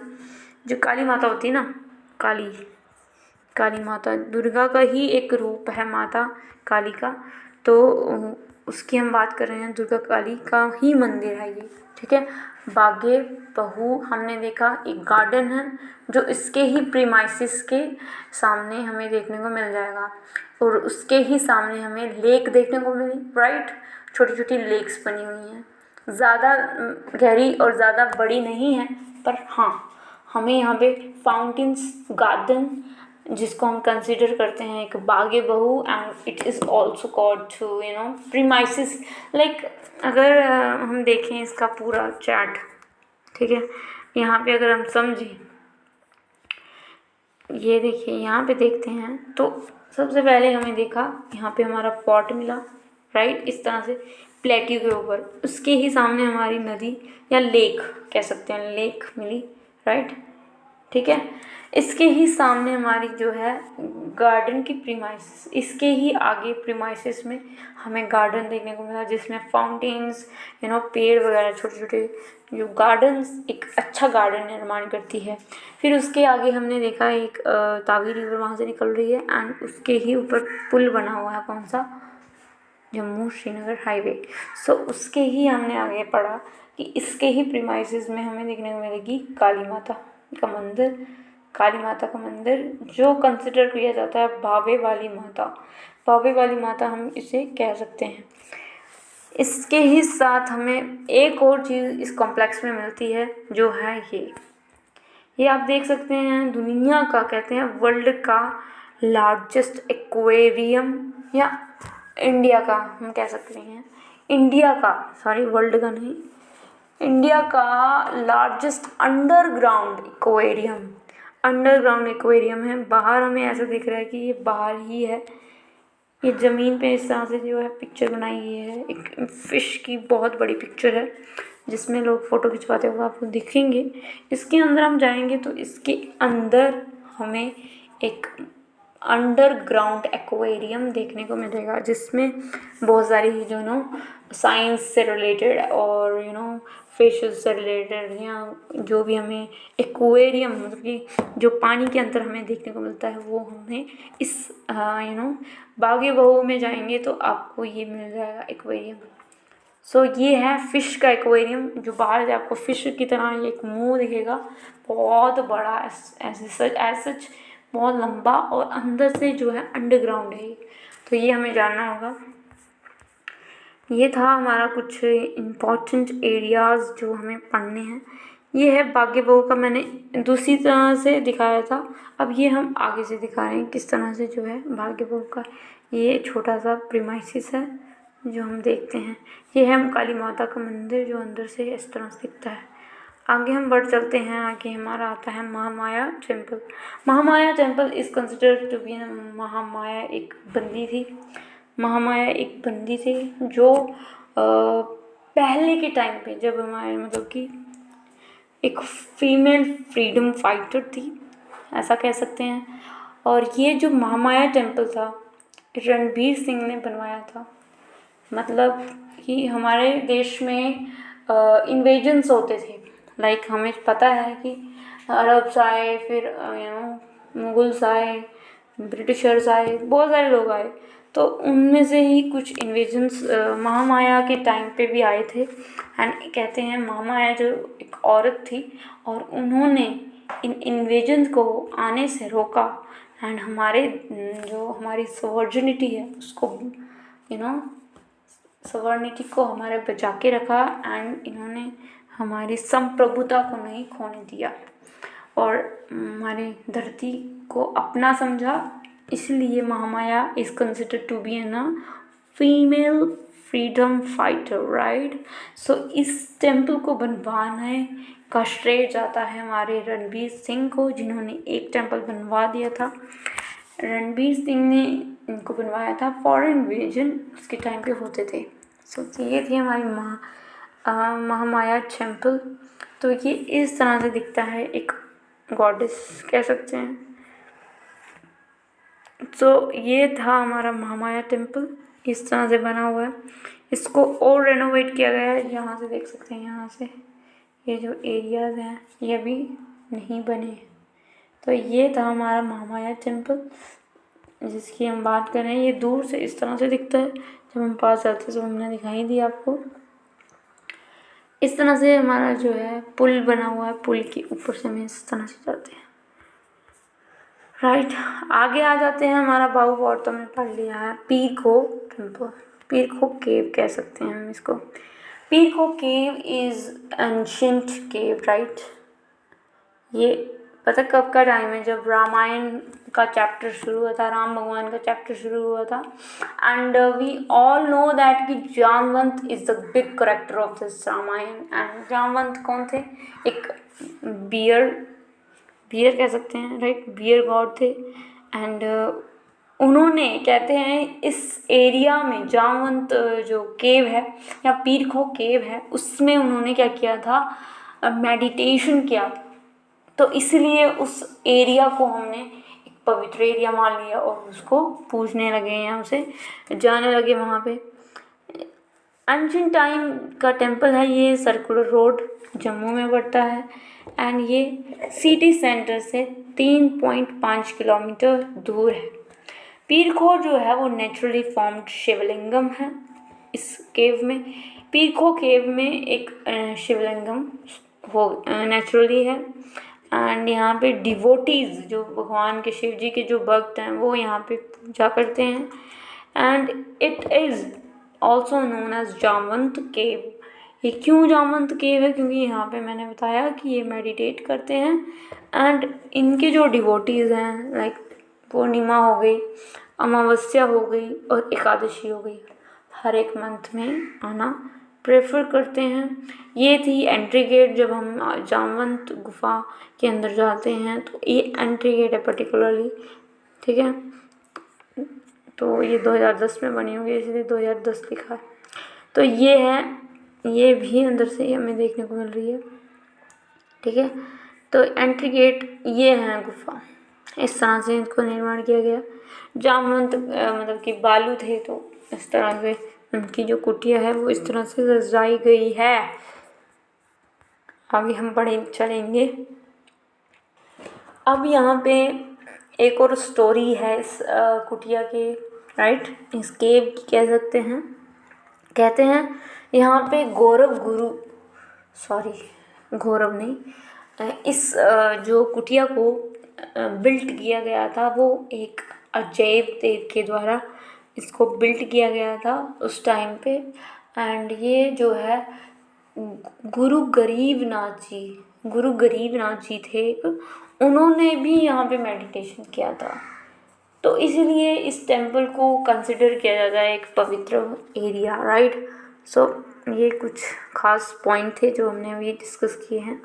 Speaker 1: जो काली माता होती है ना, काली माता दुर्गा का ही एक रूप है माता काली का। तो उसकी हम बात कर रहे हैं, दुर्गा काली का ही मंदिर है ये। ठीक है, बागे बहू हमने देखा एक गार्डन है जो इसके ही प्रीमाइसिस के सामने हमें देखने को मिल जाएगा, और उसके ही सामने हमें लेक देखने को मिली। राइट, छोटी छोटी लेक्स बनी हुई हैं, ज़्यादा गहरी और ज़्यादा बड़ी नहीं है, पर हाँ हमें यहाँ पे फाउंटेन्स गार्डन जिसको हम कंसिडर करते हैं एक Bagh-e Bahu, and it is also called to premises. Like अगर हम देखें इसका पूरा चैट, ठीक है, यहाँ पे अगर हम समझें, ये देखिए यहाँ पे देखते हैं तो सबसे पहले हमें देखा यहाँ पे हमारा पॉट मिला। राइट, इस तरह से प्लेट्यू के ऊपर, उसके ही सामने हमारी नदी या लेक कह सकते हैं, लेक मिली। राइट, ठीक है, इसके ही सामने हमारी जो है गार्डन की प्रीमाइसिस, इसके ही आगे प्रीमाइसिस में हमें गार्डन देखने को मिला जिसमें फाउंटेन्स पेड़ वगैरह छोटे छोटे, जो गार्डन्स एक अच्छा गार्डन निर्माण करती है। फिर उसके आगे हमने देखा एक तावी रिवर वहाँ से निकल रही है, एंड उसके ही ऊपर पुल बना हुआ है, कौन सा, जम्मू श्रीनगर हाईवे। सो उसके ही हमने आगे पढ़ा कि इसके ही प्रीमाइसिस में हमें देखने को मिलेगी काली माता का मंदिर जो कंसिडर किया जाता है बाबे वाली माता हम इसे कह सकते हैं। इसके ही साथ हमें एक और चीज़ इस कॉम्प्लेक्स में मिलती है जो है ये आप देख सकते हैं, दुनिया का कहते हैं वर्ल्ड का लार्जेस्ट एक्वेरियम, या इंडिया का हम कह सकते हैं, वर्ल्ड का नहीं, इंडिया का लार्जेस्ट अंडरग्राउंड एक्वेरियम है। बाहर हमें ऐसा दिख रहा है कि ये बाहर ही है, ये ज़मीन पे इस तरह से जो है पिक्चर बनाई गई है, एक फ़िश की बहुत बड़ी पिक्चर है जिसमें लोग फ़ोटो खिंचवाते हुए आपको दिखेंगे। इसके अंदर हम जाएंगे तो इसके अंदर हमें एक अंडरग्राउंड एक्वेरियम देखने को मिलेगा जिसमें बहुत सारी साइंस से रिलेटेड और फिशेस से रिलेटेड, या जो भी हमें एक्वेरियम मतलब कि जो पानी के अंदर हमें देखने को मिलता है वो हमें इस बागे बहू में जाएंगे तो आपको ये मिल जाएगा एक्वेरियम। सो ये है फ़िश का एक्वेरियम, जो बाहर से आपको फ़िश की तरह एक मुंह दिखेगा, बहुत बड़ा ऐसे बहुत लंबा, और अंदर से जो है अंडरग्राउंड है। तो ये हमें जानना होगा। ये था हमारा कुछ इम्पॉर्टेंट एरियाज़ जो हमें पढ़ने हैं। ये है बागे बहू का, मैंने दूसरी तरह से दिखाया था, अब ये हम आगे से दिखा रहे हैं किस तरह से जो है बागे बहू का ये छोटा सा प्रीमाइसिस है जो हम देखते हैं। ये है काली माता का मंदिर जो अंदर से इस तरह से दिखता है। आगे हम बढ़ चलते हैं, आगे हमारा आता है Mahamaya temple is considered to be, Mahamaya एक बंदी थी जो पहले के टाइम पे जब हमारे मतलब कि एक फीमेल फ्रीडम फाइटर थी, ऐसा कह सकते हैं। और ये जो महामाया टेम्पल था रणबीर सिंह ने बनवाया था। मतलब कि हमारे देश में इन्वेजन्स होते थे, लाइक हमें पता है कि अरब्स आए, फिर मुगल्स आए, ब्रिटिशर्स आए, बहुत सारे लोग आए, तो उनमें से ही कुछ इन्वेजन्स महामाया के टाइम पे भी आए थे। एंड कहते हैं महामाया जो एक औरत थी और उन्होंने इन इन्वेजन्स को आने से रोका एंड हमारे जो हमारी सवर्जिनिटी है उसको सवर्निटी को हमारे बचा के रखा एंड इन्होंने हमारी संप्रभुता को नहीं खोने दिया और हमारी धरती को अपना समझा। इसलिए Mahamaya is considered to be an female freedom fighter, right. So इस टेम्पल को बनवाने का श्रेय जाता है हमारे रणबीर सिंह को, जिन्होंने एक टेम्पल बनवा दिया था। रणबीर सिंह ने इनको बनवाया था। फॉरेन इन्वेजन उसके टाइम पे होते थे। सो ये थी हमारी महामाया टेम्पल। तो ये इस तरह से दिखता है, एक गॉडेस कह सकते हैं। तो ये था हमारा महामाया टेम्पल, इस तरह से बना हुआ है। इसको और रेनोवेट किया गया है, यहाँ से देख सकते हैं। यहाँ से ये जो एरियाज़ हैं ये अभी नहीं बने। तो ये था हमारा महामाया टेम्पल जिसकी हम बात कर रहे हैं। ये दूर से इस तरह से दिखता है, जब हम पास जाते हैं तो हमने दिखाई दी आपको। इस तरह से हमारा जो है पुल बना हुआ है, पुल के ऊपर से हम इस तरह से जाते हैं, राइट। आगे आ जाते हैं। हमारा बाबू फोर्ट तो हमने पढ़ लिया है। पीर खो टेम्पल, पीर खो केव कह सकते हैं हम इसको। पीर खो केव इज़ एंशिएंट केव, राइट। ये पता कब का टाइम है, जब रामायण का चैप्टर शुरू हुआ था, राम भगवान का चैप्टर शुरू हुआ था। And we all know that कि Jamvant is the big character of this Ramayan. And Jamvant कौन थे? एक बियर कह सकते हैं, राइट, बियर गॉड थे। एंड उन्होंने कहते हैं इस एरिया में जामवंत जो केव है या पीर खो केव है, उसमें उन्होंने क्या किया था, मेडिटेशन किया था। तो इसलिए उस एरिया को हमने एक पवित्र एरिया मान लिया और उसको पूजने लगे हैं, उसे जाने लगे वहाँ पे। एंशिएंट टाइम का टेम्पल है ये। सर्कुलर रोड जम्मू में पड़ता है एंड ये सिटी सेंटर से 3.5 किलोमीटर दूर है। पीर खो जो है वो नेचुरली फॉर्म्ड शिवलिंगम है। इस केव में, पीर खो केव में एक शिवलिंगम हो नेचुरली है। एंड यहाँ पे डिवोटीज जो भगवान के शिव जी के जो भक्त हैं वो यहाँ पे पूजा करते हैं। And it is also known as Jamvant cave. ये क्यों जामवंत केव है? क्योंकि यहाँ पे मैंने बताया कि ये मेडिटेट करते हैं एंड इनके जो डिवोटीज़ हैं, लाइक पूर्णिमा हो गई, अमावस्या हो गई और एकादशी हो गई, हर एक मंथ में आना प्रेफर करते हैं। ये थी एंट्री गेट। जब हम जामवंत गुफा के अंदर जाते हैं तो ये एंट्री गेट है पर्टिकुलरली, ठीक है। तो ये 2010 में बनी हुई है, इसलिए 2010 लिखा है। तो ये है, ये भी अंदर से हमें देखने को मिल रही है, ठीक है। तो एंट्री गेट ये है गुफा, इस तरह से इसको निर्माण किया गया। जामवंत मतलब कि बालू थे, तो इस तरह से उनकी जो कुटिया है वो इस तरह से सजाई गई है। अभी हम पढ़े चलेंगे। अब यहाँ पे एक और स्टोरी है इस कुटिया के, राइट, इस केव की कह सकते हैं। कहते हैं यहाँ पे गौरव नहीं, इस जो कुटिया को बिल्ट किया गया था वो एक अजैब देव के द्वारा इसको बिल्ट किया गया था उस टाइम पे। एंड ये जो है गुरु गरीबनाथ जी थे, उन्होंने भी यहाँ पे मेडिटेशन किया था। तो इसीलिए इस टेम्पल को कंसिडर किया जाता है एक पवित्र एरिया, राइट। सो ये कुछ खास पॉइंट थे जो हमने अभी डिस्कस किए हैं।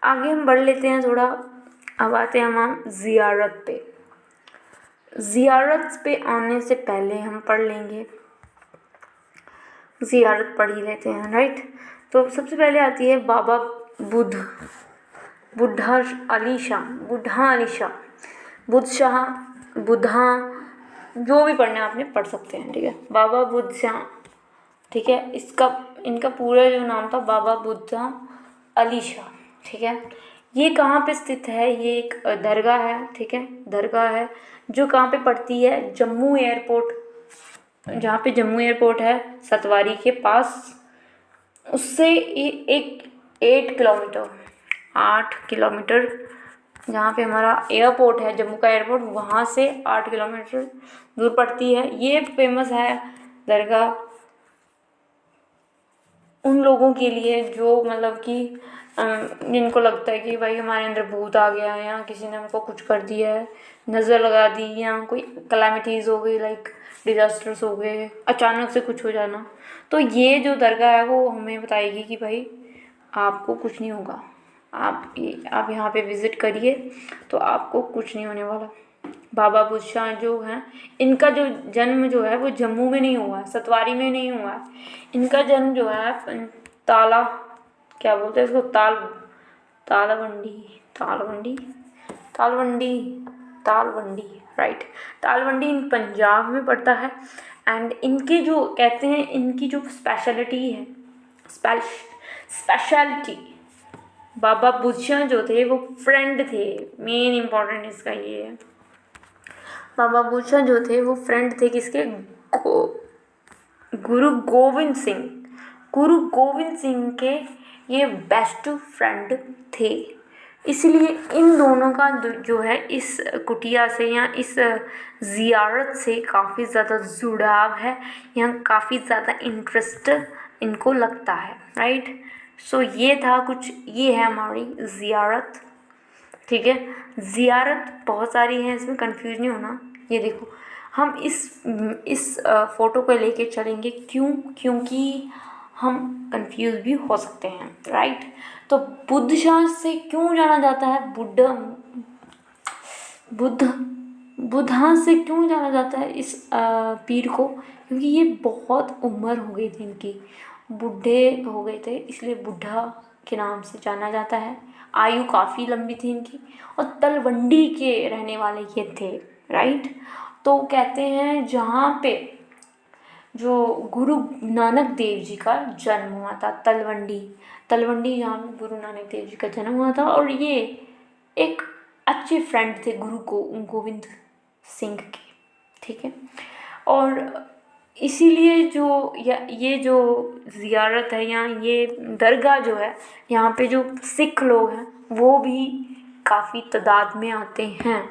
Speaker 1: आगे हम बढ़ लेते हैं थोड़ा। अब आते हैं हम ज़ियारत पे। ज़ियारत पे आने से पहले हम पढ़ लेंगे, ज़ियारत पढ़ ही लेते हैं, राइट। तो सबसे पहले आती है बाबा बुढ़ा अली शाह, जो भी पढ़ना है आपने पढ़ सकते हैं, ठीक है। बाबा बुद्ध शाह, ठीक है। इनका पूरा जो नाम था बाबा बुद्धा अली शाह। ठीक है, ये कहाँ पे स्थित है? ये एक दरगाह है। ठीक है, दरगाह है जो कहाँ पे पड़ती है? जम्मू एयरपोर्ट, जहाँ पे जम्मू एयरपोर्ट है सतवारी के पास, उससे एक 8 किलोमीटर, 8 किलोमीटर, जहाँ पे हमारा एयरपोर्ट है जम्मू का एयरपोर्ट, वहाँ से 8 किलोमीटर दूर पड़ती है। ये फेमस है दरगाह उन लोगों के लिए जो मतलब कि जिनको लगता है कि भाई हमारे अंदर भूत आ गया है, या किसी ने हमको कुछ कर दिया है, नज़र लगा दी, या कोई कैलामिटीज़ हो गई, लाइक डिजास्टर्स हो गए, अचानक से कुछ हो जाना, तो ये जो दरगाह है वो हमें बताएगी कि भाई आपको कुछ नहीं होगा, आप यहाँ पे विज़िट करिए तो आपको कुछ नहीं होने वाला। बाबा बुद्ध शाह जो हैं, इनका जो जन्म जो है वो जम्मू में नहीं हुआ है, सतवारी में नहीं हुआ है। इनका जन्म जो है ताला, क्या बोलते हैं इसको, तालवंडी, तालवंडी, तालवंडी, तालवंडी, राइट, तालवंडी इन पंजाब में पड़ता है। एंड इनके जो कहते हैं, इनकी जो स्पेशलिटी है, स्पेशलिटी, बाबा बुद्ध शाह जो थे वो फ्रेंड थे। मेन इम्पोर्टेंट इसका ये है, बाबा बुद्ध शाह जो थे वो फ्रेंड थे किसके? गुरु गोविंद सिंह, गुरु गोविंद सिंह के ये बेस्ट फ्रेंड थे। इसलिए इन दोनों का जो है इस कुटिया से या इस ज़ियारत से काफ़ी ज़्यादा जुड़ाव है, या काफ़ी ज़्यादा इंटरेस्ट इनको लगता है, राइट। सो ये था कुछ, ये है हमारी ज़ियारत। ठीक है, ज़ियारत बहुत सारी है, इसमें कंफ्यूज नहीं होना। ये देखो, हम इस फ़ोटो को लेके चलेंगे, क्योंकि हम कंफ्यूज भी हो सकते हैं, राइट। तो बुद्ध शाह से क्यों जाना जाता है? बुद्धा से क्यों जाना जाता है इस पीर को? क्योंकि ये बहुत उम्र हो गई थी इनकी, बूढ़े हो गए थे, इसलिए बुढ़ा के नाम से जाना जाता है। आयु काफ़ी लंबी थी इनकी, और तलवंडी के रहने वाले ये थे, राइट। तो कहते हैं जहाँ पे जो गुरु नानक देव जी का जन्म हुआ था, तलवंडी जहाँ पे गुरु नानक देव जी का जन्म हुआ था, और ये एक अच्छे फ्रेंड थे गुरु गोविंद सिंह के। ठीक है, और इसीलिए जो ये जो ज़ियारत है, या ये दरगाह जो है, यहाँ पे जो सिख लोग हैं वो भी काफ़ी तादाद में आते हैं,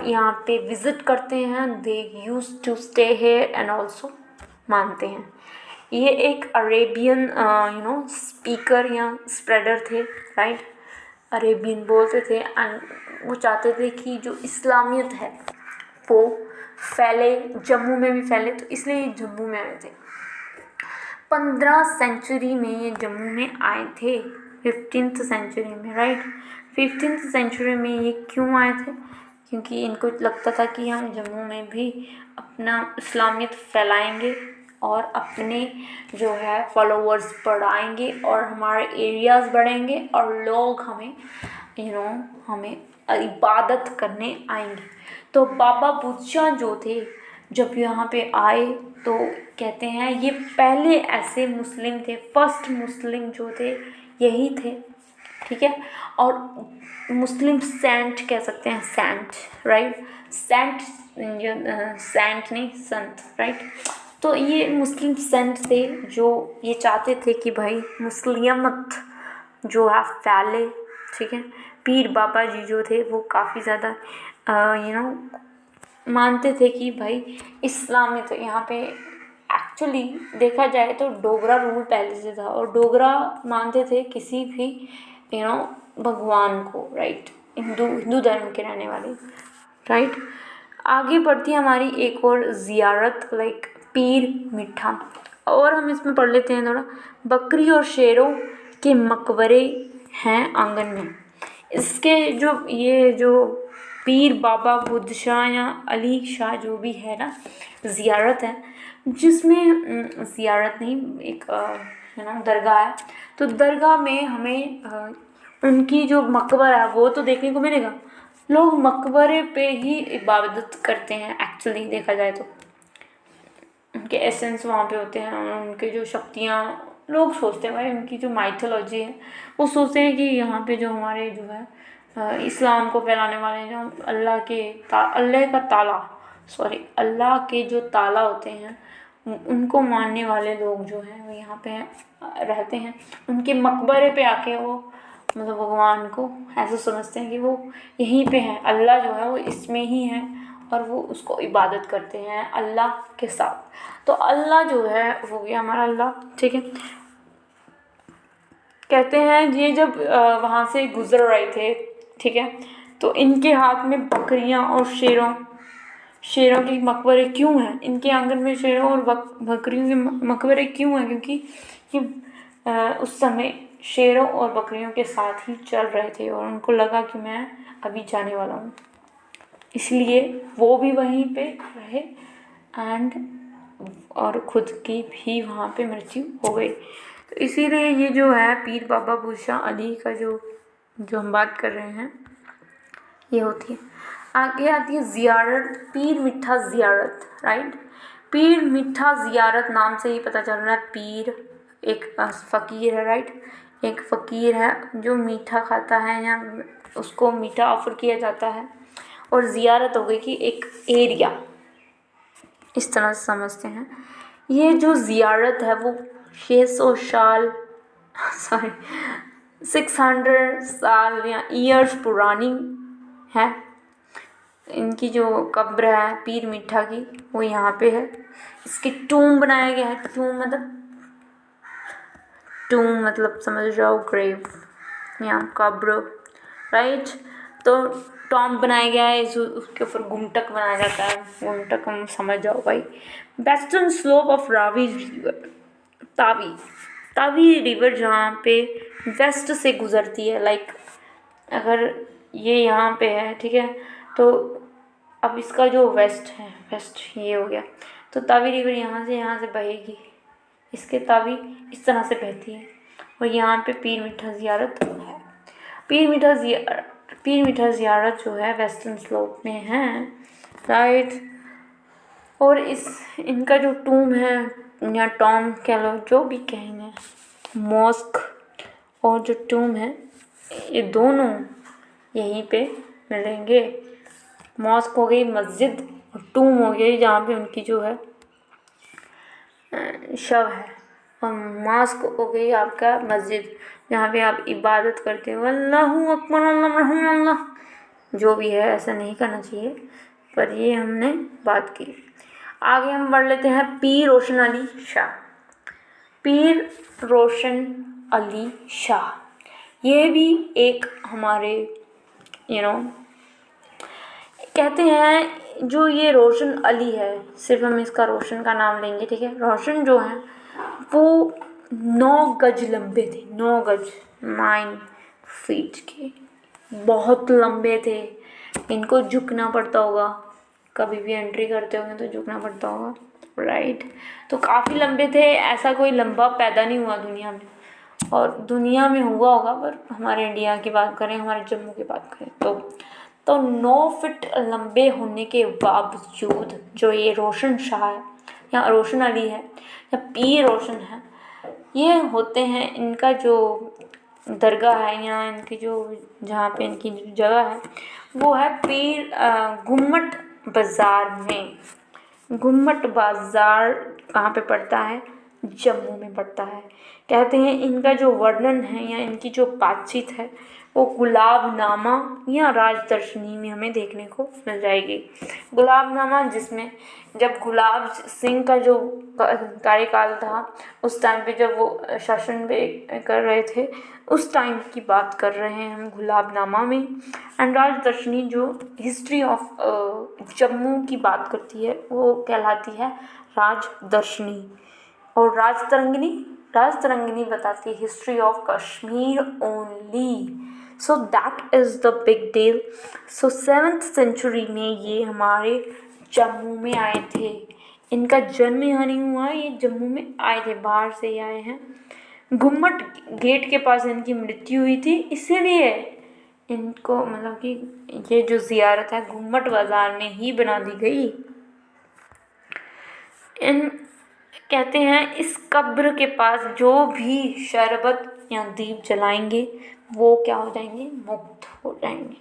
Speaker 1: यहाँ पे विज़िट करते हैं। They use to stay here and also मानते हैं। ये एक अरेबियन स्पीकर या स्प्रेडर थे, राइट, अरेबियन बोलते थे, एंड वो चाहते थे कि जो इस्लामियत है वो फैले, जम्मू में भी फैले, तो इसलिए ये जम्मू में आए थे। 15 सेंचुरी में ये जम्मू में आए थे, 15th सेंचुरी में, राइट। 15th सेंचुरी में ये क्यों आए थे? क्योंकि इनको लगता था कि हम जम्मू में भी अपना इस्लामियत फैलाएंगे और अपने जो है फॉलोअर्स बढ़ाएंगे, और हमारे एरियाज़ बढ़ेंगे, और लोग हमें हमें इबादत करने आएंगे। तो बाबा बुद्ध शाह जो थे, जब यहाँ पे आए तो कहते हैं ये पहले ऐसे मुस्लिम थे, फर्स्ट मुस्लिम जो थे यही थे। ठीक है, और मुस्लिम सेंट कह सकते हैं, सेंट, राइट, सेंट नहीं, संत, राइट। तो ये मुस्लिम सेंट थे जो ये चाहते थे कि भाई मुस्लिमत जो है फैले। ठीक है, पीर बाबा जी जो थे वो काफ़ी ज़्यादा मानते थे कि भाई इस्लाम में, तो यहाँ पे एक्चुअली देखा जाए तो डोगरा रूल पहले से था, और डोगरा मानते थे किसी भी भगवान को, राइट, हिंदू धर्म के रहने वाले, राइट। आगे बढ़ती है हमारी एक और ज़ियारत, लाइक पीर मिठा, और हम इसमें पढ़ लेते हैं थोड़ा। बकरी और शेरों के मकबरे हैं आंगन में। इसके जो पीर बाबा बुद्ध शाह या अली शाह जो भी है ना, ज़ियारत है, जिसमें ज़ियारत नहीं, एक दरगाह है। तो दरगाह में हमें उनकी जो मकबरा है वो तो देखने को मिलेगा। लोग मकबरे पे ही इबादत करते हैं, एक्चुअली देखा जाए तो उनके एसेंस वहाँ पे होते हैं, उनके जो शक्तियाँ लोग सोचते हैं भाई, उनकी जो माइथोलॉजी है वो सोचते हैं कि यहाँ पे जो हमारे जो है इस्लाम को फैलाने वाले जो अल्लाह के जो ताला होते हैं उनको मानने वाले लोग जो हैं वो यहाँ पे रहते हैं। उनके मकबरे पे आके वो मतलब भगवान को ऐसा समझते हैं कि वो यहीं पे है, अल्लाह जो है वो इसमें ही है, और वो उसको इबादत करते हैं अल्लाह के साथ। तो अल्लाह जो है हो गया हमारा अल्लाह, ठीक है। कहते हैं ये जब वहाँ से गुजर रहे थे, ठीक है, तो इनके हाथ में बकरियाँ और शेरों के मकबरे क्यों हैं, इनके आंगन में शेरों और बकरियों के मकबरे क्यों हैं, क्योंकि ये उस समय शेरों और बकरियों के साथ ही चल रहे थे और उनको लगा कि मैं अभी जाने वाला हूँ, इसलिए वो भी वहीं पे रहे एंड और खुद की भी वहाँ पे मृत्यु हो गई। तो इसीलिए ये जो है पीर बाबा बुरशा अली का जो हम बात कर रहे हैं ये होती है। आगे आती है ज़ियारत, पीर मिठा ज़ियारत, राइट। पीर मिठा ज़ियारत नाम से ही पता चल रहा है, पीर एक फ़कीर है, राइट। एक फ़कीर है जो मीठा खाता है या उसको मीठा ऑफर किया जाता है, और ज़ियारत हो गई कि एक एरिया, इस तरह से समझते हैं। ये जो ज़ियारत है वो 600 साल या ईयर्स पुरानी है। इनकी जो कब्र है पीर मिठा की वो यहाँ पे है। इसकी टूम बनाया गया है, टूम मतलब समझ जाओ ग्रेव या कब्र, राइट। तो टॉम बनाया गया है, उसके ऊपर गुमटक बनाया जाता है, गुमटक हम समझ जाओ भाई। Western slope of Ravi river, Tawi river जहाँ पे वेस्ट से गुजरती है, लाइक अगर ये यहाँ पे है, ठीक है, तो अब इसका जो वेस्ट ये हो गया, तो तावी रिवर यहाँ से बहेगी, इसके तावी इस तरह से बहती है, और यहाँ पे पीर मिठा ज़ियारत है। पीर मिठा ज़ियारत जो है वेस्टर्न स्लोप में है, राइट। और इनका जो टूम है या टॉम कह लो, जो भी कहेंगे, मॉस्क और जो टूम है ये दोनों यहीं पे मिलेंगे। मॉस्क हो गई मस्जिद और टूम हो गई जहाँ पे उनकी जो है शव है, और मॉस्क हो गई आपका मस्जिद जहाँ पे आप इबादत करते हो, अल्लाहू अकबर अल्लाह, जो भी है ऐसा नहीं करना चाहिए, पर ये हमने बात की। आगे हम बढ़ लेते हैं पीर रोशन अली शाह। पीर रोशन अली शाह ये भी एक हमारे कहते हैं जो ये रोशन अली है, सिर्फ हम इसका रोशन का नाम लेंगे, ठीक है। रोशन जो है वो 9 गज लंबे थे, 9 गज 9 फीट के, बहुत लंबे थे। इनको झुकना पड़ता होगा, कभी भी एंट्री करते होंगे तो झुकना पड़ता होगा, राइट। तो काफ़ी लंबे थे, ऐसा कोई लंबा पैदा नहीं हुआ दुनिया में, और दुनिया में हुआ होगा पर हमारे इंडिया की बात करें, हमारे जम्मू की बात करें तो 9 फीट लंबे होने के बावजूद जो ये रोशन शाह है या रोशन अली है या पीर रोशन है, ये होते हैं, इनका जो दरगाह है या इनकी जो जहाँ पे इनकी जगह है वो है पीर गुम्मट बाज़ार में। गुम्मट बाज़ार कहाँ पे पड़ता है? जम्मू में पड़ता है। कहते हैं इनका जो वर्णन है या इनकी जो बातचीत है वो गुलाबनामा या राजदर्शनी में हमें देखने को मिल जाएगी। गुलाबनामा जिसमें जब गुलाब सिंह का जो कार्यकाल था उस टाइम पे जब वो शासन पे कर रहे थे उस टाइम की बात कर रहे हैं हम गुलाबनामा में। एंड राजदर्शनी जो हिस्ट्री ऑफ जम्मू की बात करती है वो कहलाती है राजदर्शनी। और राजतरंगिनी बताती है history of Kashmir only. So that is the big deal. So 7th century में ये हमारे जम्मू में आए थे। इनका जन्म यहाँ नहीं हुआ, ये जम्मू में आए थे, बाहर से ही आए हैं। गुम्मट गेट के पास इनकी मृत्यु हुई थी, इसीलिए इनको मतलब कि ये जो ज़ियारत है गुम्मट बाज़ार में ही बना दी गई। इन कहते हैं इस कब्र के पास जो भी शरबत या दीप जलाएंगे वो क्या हो जाएंगे, मुक्त हो जाएंगे।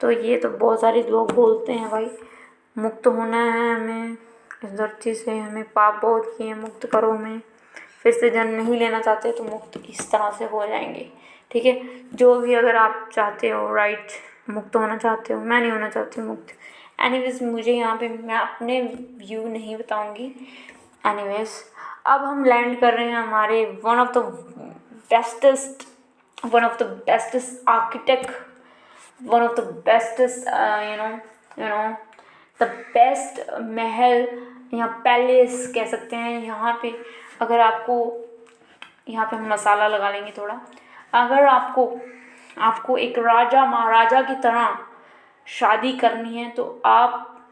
Speaker 1: तो ये तो बहुत सारे लोग बोलते हैं भाई मुक्त होना है हमें इस धरती से, हमें पाप बहुत किए हैं, मुक्त करो हमें, फिर से जन्म नहीं लेना चाहते तो मुक्त इस तरह से हो जाएंगे। ठीक है, जो भी अगर आप चाहते हो राइट, मुक्त होना चाहते हो, मैं नहीं होना चाहती हूँ मुक्त। एनीवेज मुझे यहाँ पे मैं अपने व्यू नहीं बताऊँगी। एनीवेज अब हम लैंड कर रहे हैं हमारे one of the bestest architect, one of the bestest the best महल या पैलेस कह सकते हैं। यहाँ पे अगर आपको, यहाँ पे हम मसाला लगा लेंगे थोड़ा, अगर आपको एक राजा महाराजा की तरह शादी करनी है तो आप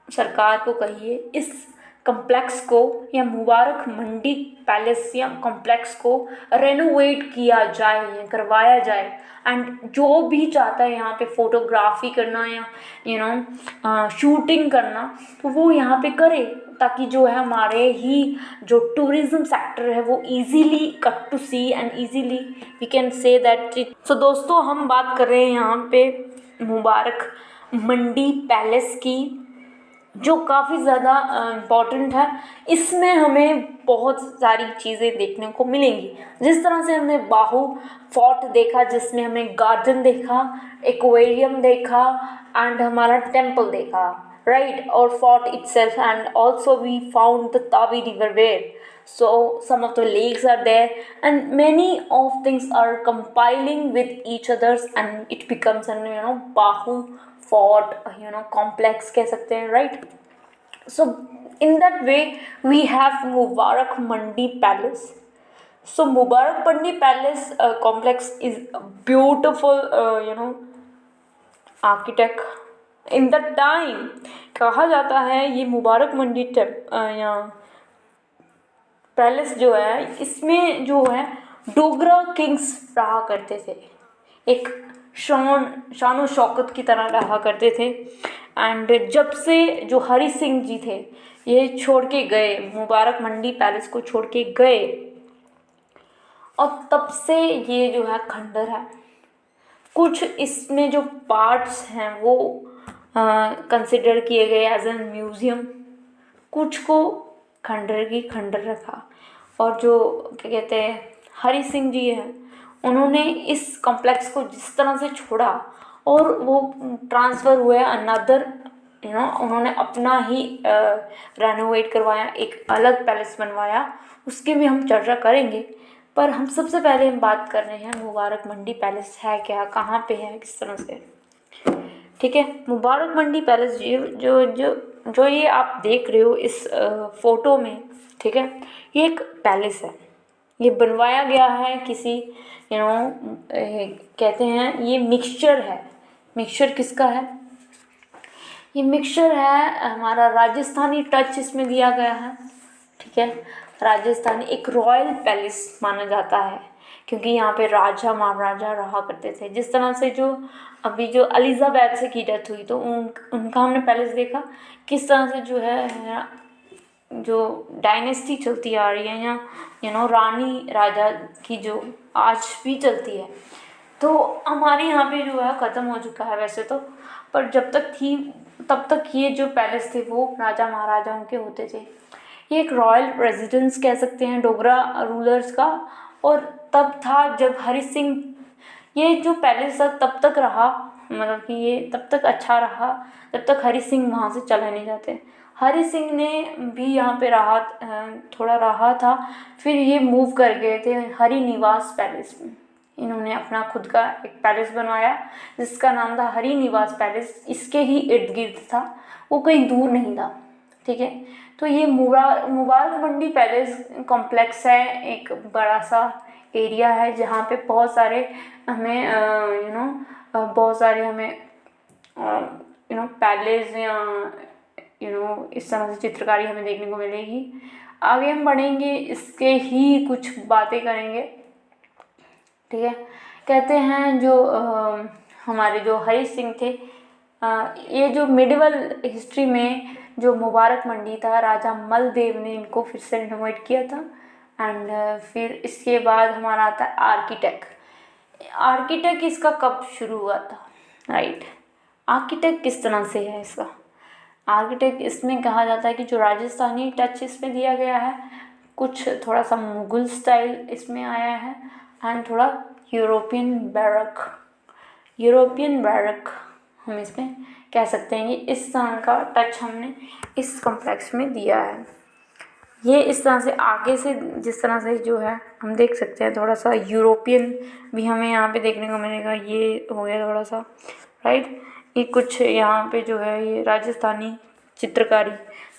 Speaker 1: सरकार को कहिए इस कॉम्प्लेक्स को या मुबारक मंडी पैलेस या कॉम्प्लेक्स को रेनोवेट किया जाए या करवाया जाए। एंड जो भी चाहता है यहाँ पे फोटोग्राफी करना या शूटिंग करना तो वो यहाँ पे करे, ताकि जो है हमारे ही जो टूरिज्म सेक्टर है वो easily cut to see and easily we can say that. So दोस्तों हम बात कर रहे हैं यहाँ पे मुबारक मंडी पैलेस की, जो काफ़ी ज़्यादा इम्पॉर्टेंट है। इसमें हमें बहुत सारी चीज़ें देखने को मिलेंगी, जिस तरह से हमने बाहु फोर्ट देखा जिसमें हमें गार्डन देखा, एक्वेरियम देखा एंड हमारा टेम्पल देखा राइट, और fort itself, and also we found the Tawi river where, so some of the lakes are there and many of things are compiling with each others and it becomes an Bahu fort complex कह सकते हैं right. So in that way we have Mubarak Mandi Palace. So Mubarak Mandi Palace complex is a beautiful architect. In that time कहा जाता है ये मुबारक मंडी या पैलेस जो है इसमें जो है डोगरा किंग्स रहा करते थे, एक शानो शौकत की तरह रहा करते थे। एंड जब से जो हरि सिंह जी थे ये छोड़ के गए, मुबारक मंडी पैलेस को छोड़ के गए, और तब से ये जो है खंडर है। कुछ इसमें जो पार्ट्स हैं वो कंसिडर किए गए एज एन म्यूज़ियम, कुछ को खंडर की खंडर रखा। और जो क्या कहते हैं हरि सिंह जी हैं उन्होंने इस कॉम्प्लेक्स को जिस तरह से छोड़ा और वो ट्रांसफ़र हुए अनदर उन्होंने अपना ही रेनोवेट करवाया, एक अलग पैलेस बनवाया, उसकी भी हम चर्चा करेंगे। पर हम सबसे पहले हम बात कर रहे हैं मुबारक मंडी पैलेस है क्या, कहाँ पे है, किस तरह से। ठीक है, मुबारक मंडी पैलेस जो ये आप देख रहे हो इस फोटो में, ठीक है, ये एक पैलेस है। ये बनवाया गया है किसी कहते हैं ये मिक्सचर है। मिक्सचर किसका है? ये मिक्सचर है हमारा राजस्थानी टच इसमें दिया गया है। ठीक है, राजस्थानी एक रॉयल पैलेस माना जाता है क्योंकि यहाँ पे राजा महाराजा रहा करते थे। जिस तरह से जो अभी जो एलिजाबेथ से की डेथ हुई तो उनका हमने पैलेस देखा, किस तरह से जो है जो डायनेस्टी चलती आ रही है या रानी राजा की जो आज भी चलती है, तो हमारे यहाँ पे जो है ख़त्म हो चुका है वैसे तो, पर जब तक थी तब तक ये जो पैलेस थे वो राजा महाराजाओं के होते थे। ये एक रॉयल रेजिडेंस कह सकते हैं डोगरा रूलर्स का। और तब था जब हरि सिंह, ये जो पैलेस था तब तक रहा, मतलब कि ये तब तक अच्छा रहा जब तक हरि सिंह वहाँ से चले नहीं जाते। हरि सिंह ने भी यहाँ पे रहा, थोड़ा रहा था, फिर ये मूव कर गए थे हरि निवास पैलेस में। इन्होंने अपना खुद का एक पैलेस बनवाया जिसका नाम था हरि निवास पैलेस, इसके ही इर्द गिर्द था, वो कहीं दूर नहीं था। ठीक है, तो ये मुबारक मंडी पैलेस कॉम्प्लेक्स है, एक बड़ा सा एरिया है जहाँ पे बहुत सारे हमें बहुत सारे हमें पैलेस या इस तरह से चित्रकारी हमें देखने को मिलेगी। आगे हम बढ़ेंगे, इसके ही कुछ बातें करेंगे। ठीक है, कहते हैं जो हमारे जो हरि सिंह थे, ये जो मिडिवल हिस्ट्री में जो मुबारक मंडी था, राजा मलदेव ने इनको फिर से रिनोवेट किया था। एंड फिर इसके बाद हमारा आता है आर्किटेक्ट। आर्किटेक्ट इसका कब शुरू हुआ था, राइट। आर्किटेक्ट किस तरह से है इसका, आर्किटेक्ट इसमें कहा जाता है कि जो राजस्थानी टच इसमें दिया गया है, कुछ थोड़ा सा मुगल स्टाइल इसमें आया है, एंड थोड़ा यूरोपियन बैरक हम इसमें कह सकते हैं कि इस तरह का टच हमने इस कॉम्प्लेक्स में दिया है। ये इस तरह से आगे से जिस तरह से जो है हम देख सकते हैं, थोड़ा सा यूरोपियन भी हमें यहाँ पे देखने को मिलेगा। ये हो गया थोड़ा सा, राइट। ये कुछ यहाँ पे जो है ये राजस्थानी चित्रकारी,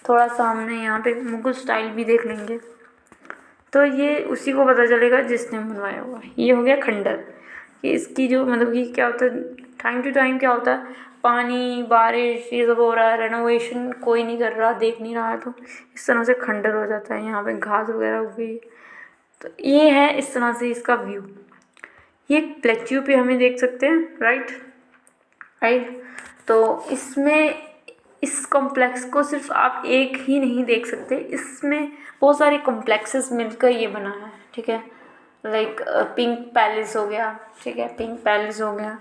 Speaker 1: थोड़ा सा हमने यहाँ पे मुगल स्टाइल भी देख लेंगे, तो ये उसी को पता चलेगा जिसने बनवाया हुआ। ये हो गया खंडर, कि इसकी जो मतलब कि क्या होता है, टाइम टू टाइम क्या होता है, पानी बारिश ये सब हो रहा है, रेनोवेशन कोई नहीं कर रहा, देख नहीं रहा है, तो इस तरह से खंडर हो जाता है। यहाँ पे घास वगैरह उग गई, तो ये है इस तरह से इसका व्यू। ये प्लेट्यू पे हमें देख सकते हैं, राइट। तो इसमें इस कॉम्प्लेक्स को सिर्फ आप एक ही नहीं देख सकते, इसमें बहुत सारे कॉम्प्लेक्सेस मिलकर ये बना है, ठीक है। लाइक पिंक पैलेस हो गया, ठीक है, पिंक पैलेस हो गया,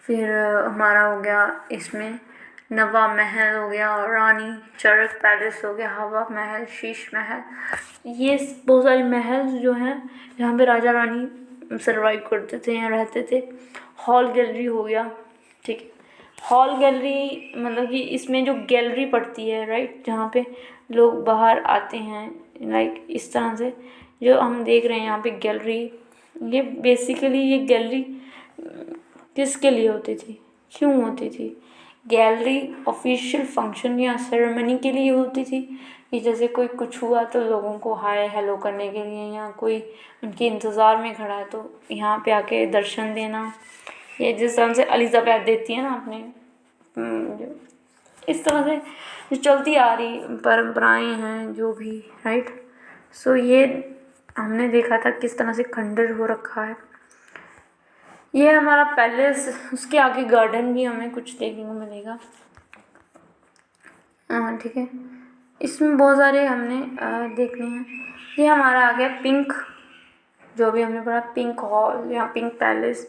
Speaker 1: फिर हमारा हो गया इसमें नवा महल हो गया, रानी चरक पैलेस हो गया, हवा महल, शीश महल। ये बहुत सारे महल जो हैं जहाँ पे राजा रानी सर्वाइव करते थे या रहते थे। हॉल गैलरी हो गया, ठीक है। हॉल गैलरी मतलब कि इसमें जो गैलरी पड़ती है, राइट, जहाँ पे लोग बाहर आते हैं, लाइक इस तरह से जो हम देख रहे हैं यहाँ पे गैलरी। ये बेसिकली ये गैलरी किसके लिए होती थी, क्यों होती थी? गैलरी ऑफिशियल फंक्शन या सेरेमनी के लिए होती थी, कि जैसे कोई कुछ हुआ तो लोगों को हाय हेलो करने के लिए, या कोई उनके इंतज़ार में खड़ा है तो यहाँ पे आके दर्शन देना। ये जिस तरह से एलिजाबेथ देती है ना अपने जो इस तरह से जो चलती आ रही परंपराएं हैं जो भी, राइट। सो ये हमने देखा था किस तरह से खंडर हो रखा है। ये हमारा पैलेस, उसके आगे गार्डन भी हमें कुछ देखने को मिलेगा, ठीक है। इसमें बहुत सारे हमने देखने हैं। ये हमारा आ गया पिंक, जो भी हमने पढ़ा, पिंक हॉल या पिंक पैलेस।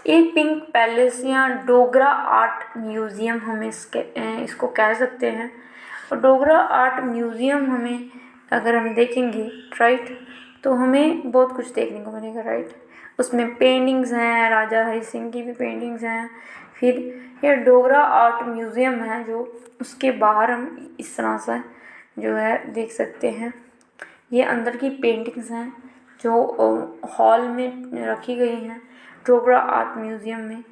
Speaker 1: एक पिंक पैलेस या डोगरा आर्ट म्यूज़ियम हम इसको कह सकते हैं। और डोगरा आर्ट म्यूज़ियम हमें अगर हम देखेंगे, राइट, तो हमें बहुत कुछ देखने को मिलेगा, राइट। उसमें पेंटिंग्स हैं, राजा हरि सिंह की भी पेंटिंग्स हैं। फिर ये डोगरा आर्ट म्यूज़ियम है जो उसके बाहर हम इस तरह से जो है देख सकते हैं। ये अंदर की पेंटिंग्स हैं जो हॉल में रखी गई हैं डोगरा आर्ट म्यूज़ियम में।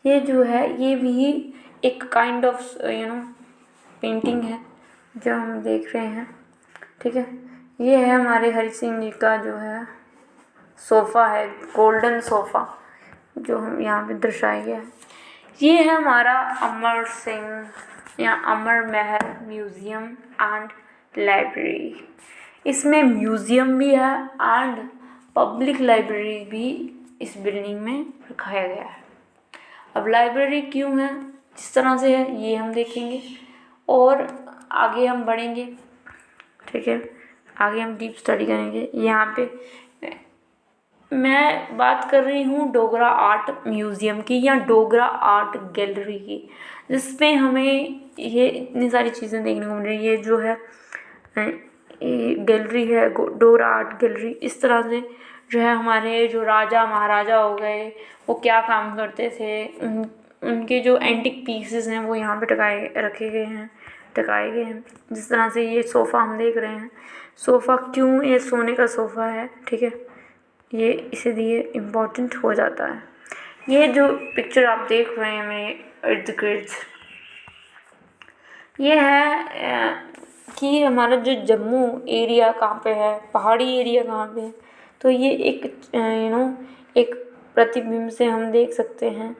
Speaker 1: ये जो है ये भी एक काइंड ऑफ पेंटिंग है जो हम देख रहे हैं, ठीक है। ये है हमारे हरि सिंह जी का जो है सोफ़ा है, गोल्डन सोफ़ा जो हम यहाँ पे दर्शाया गया है। ये है हमारा अमर सिंह या अमर महल म्यूज़ियम एंड लाइब्रेरी। इसमें म्यूज़ियम भी है एंड पब्लिक लाइब्रेरी भी इस बिल्डिंग में रखाया गया है। अब लाइब्रेरी क्यों है, जिस तरह से है, ये हम देखेंगे और आगे हम बढ़ेंगे, ठीक है। आगे हम डीप स्टडी करेंगे। यहाँ पे मैं बात कर रही हूँ डोगरा आर्ट म्यूज़ियम की या डोगरा आर्ट गैलरी की, जिसमें हमें ये इतनी सारी चीज़ें देखने को मिल रही है। ये जो है गैलरी है डोगरा आर्ट गैलरी। इस तरह से जो है हमारे जो राजा महाराजा हो गए वो क्या काम करते थे, उनके जो एंटिक पीसेस हैं वो यहाँ पे टकाए गए हैं। जिस तरह से ये सोफ़ा हम देख रहे हैं, सोफ़ा क्यों, ये सोने का सोफ़ा है, ठीक है। ये इसे दिए इम्पोर्टेंट हो जाता है। ये जो पिक्चर आप देख रहे हैं मेरे इर्द गिर्द, ये है कि हमारा जो जम्मू एरिया कहाँ पे है, पहाड़ी एरिया कहाँ पे है, तो ये एक एक प्रतिबिंब से हम देख सकते हैं।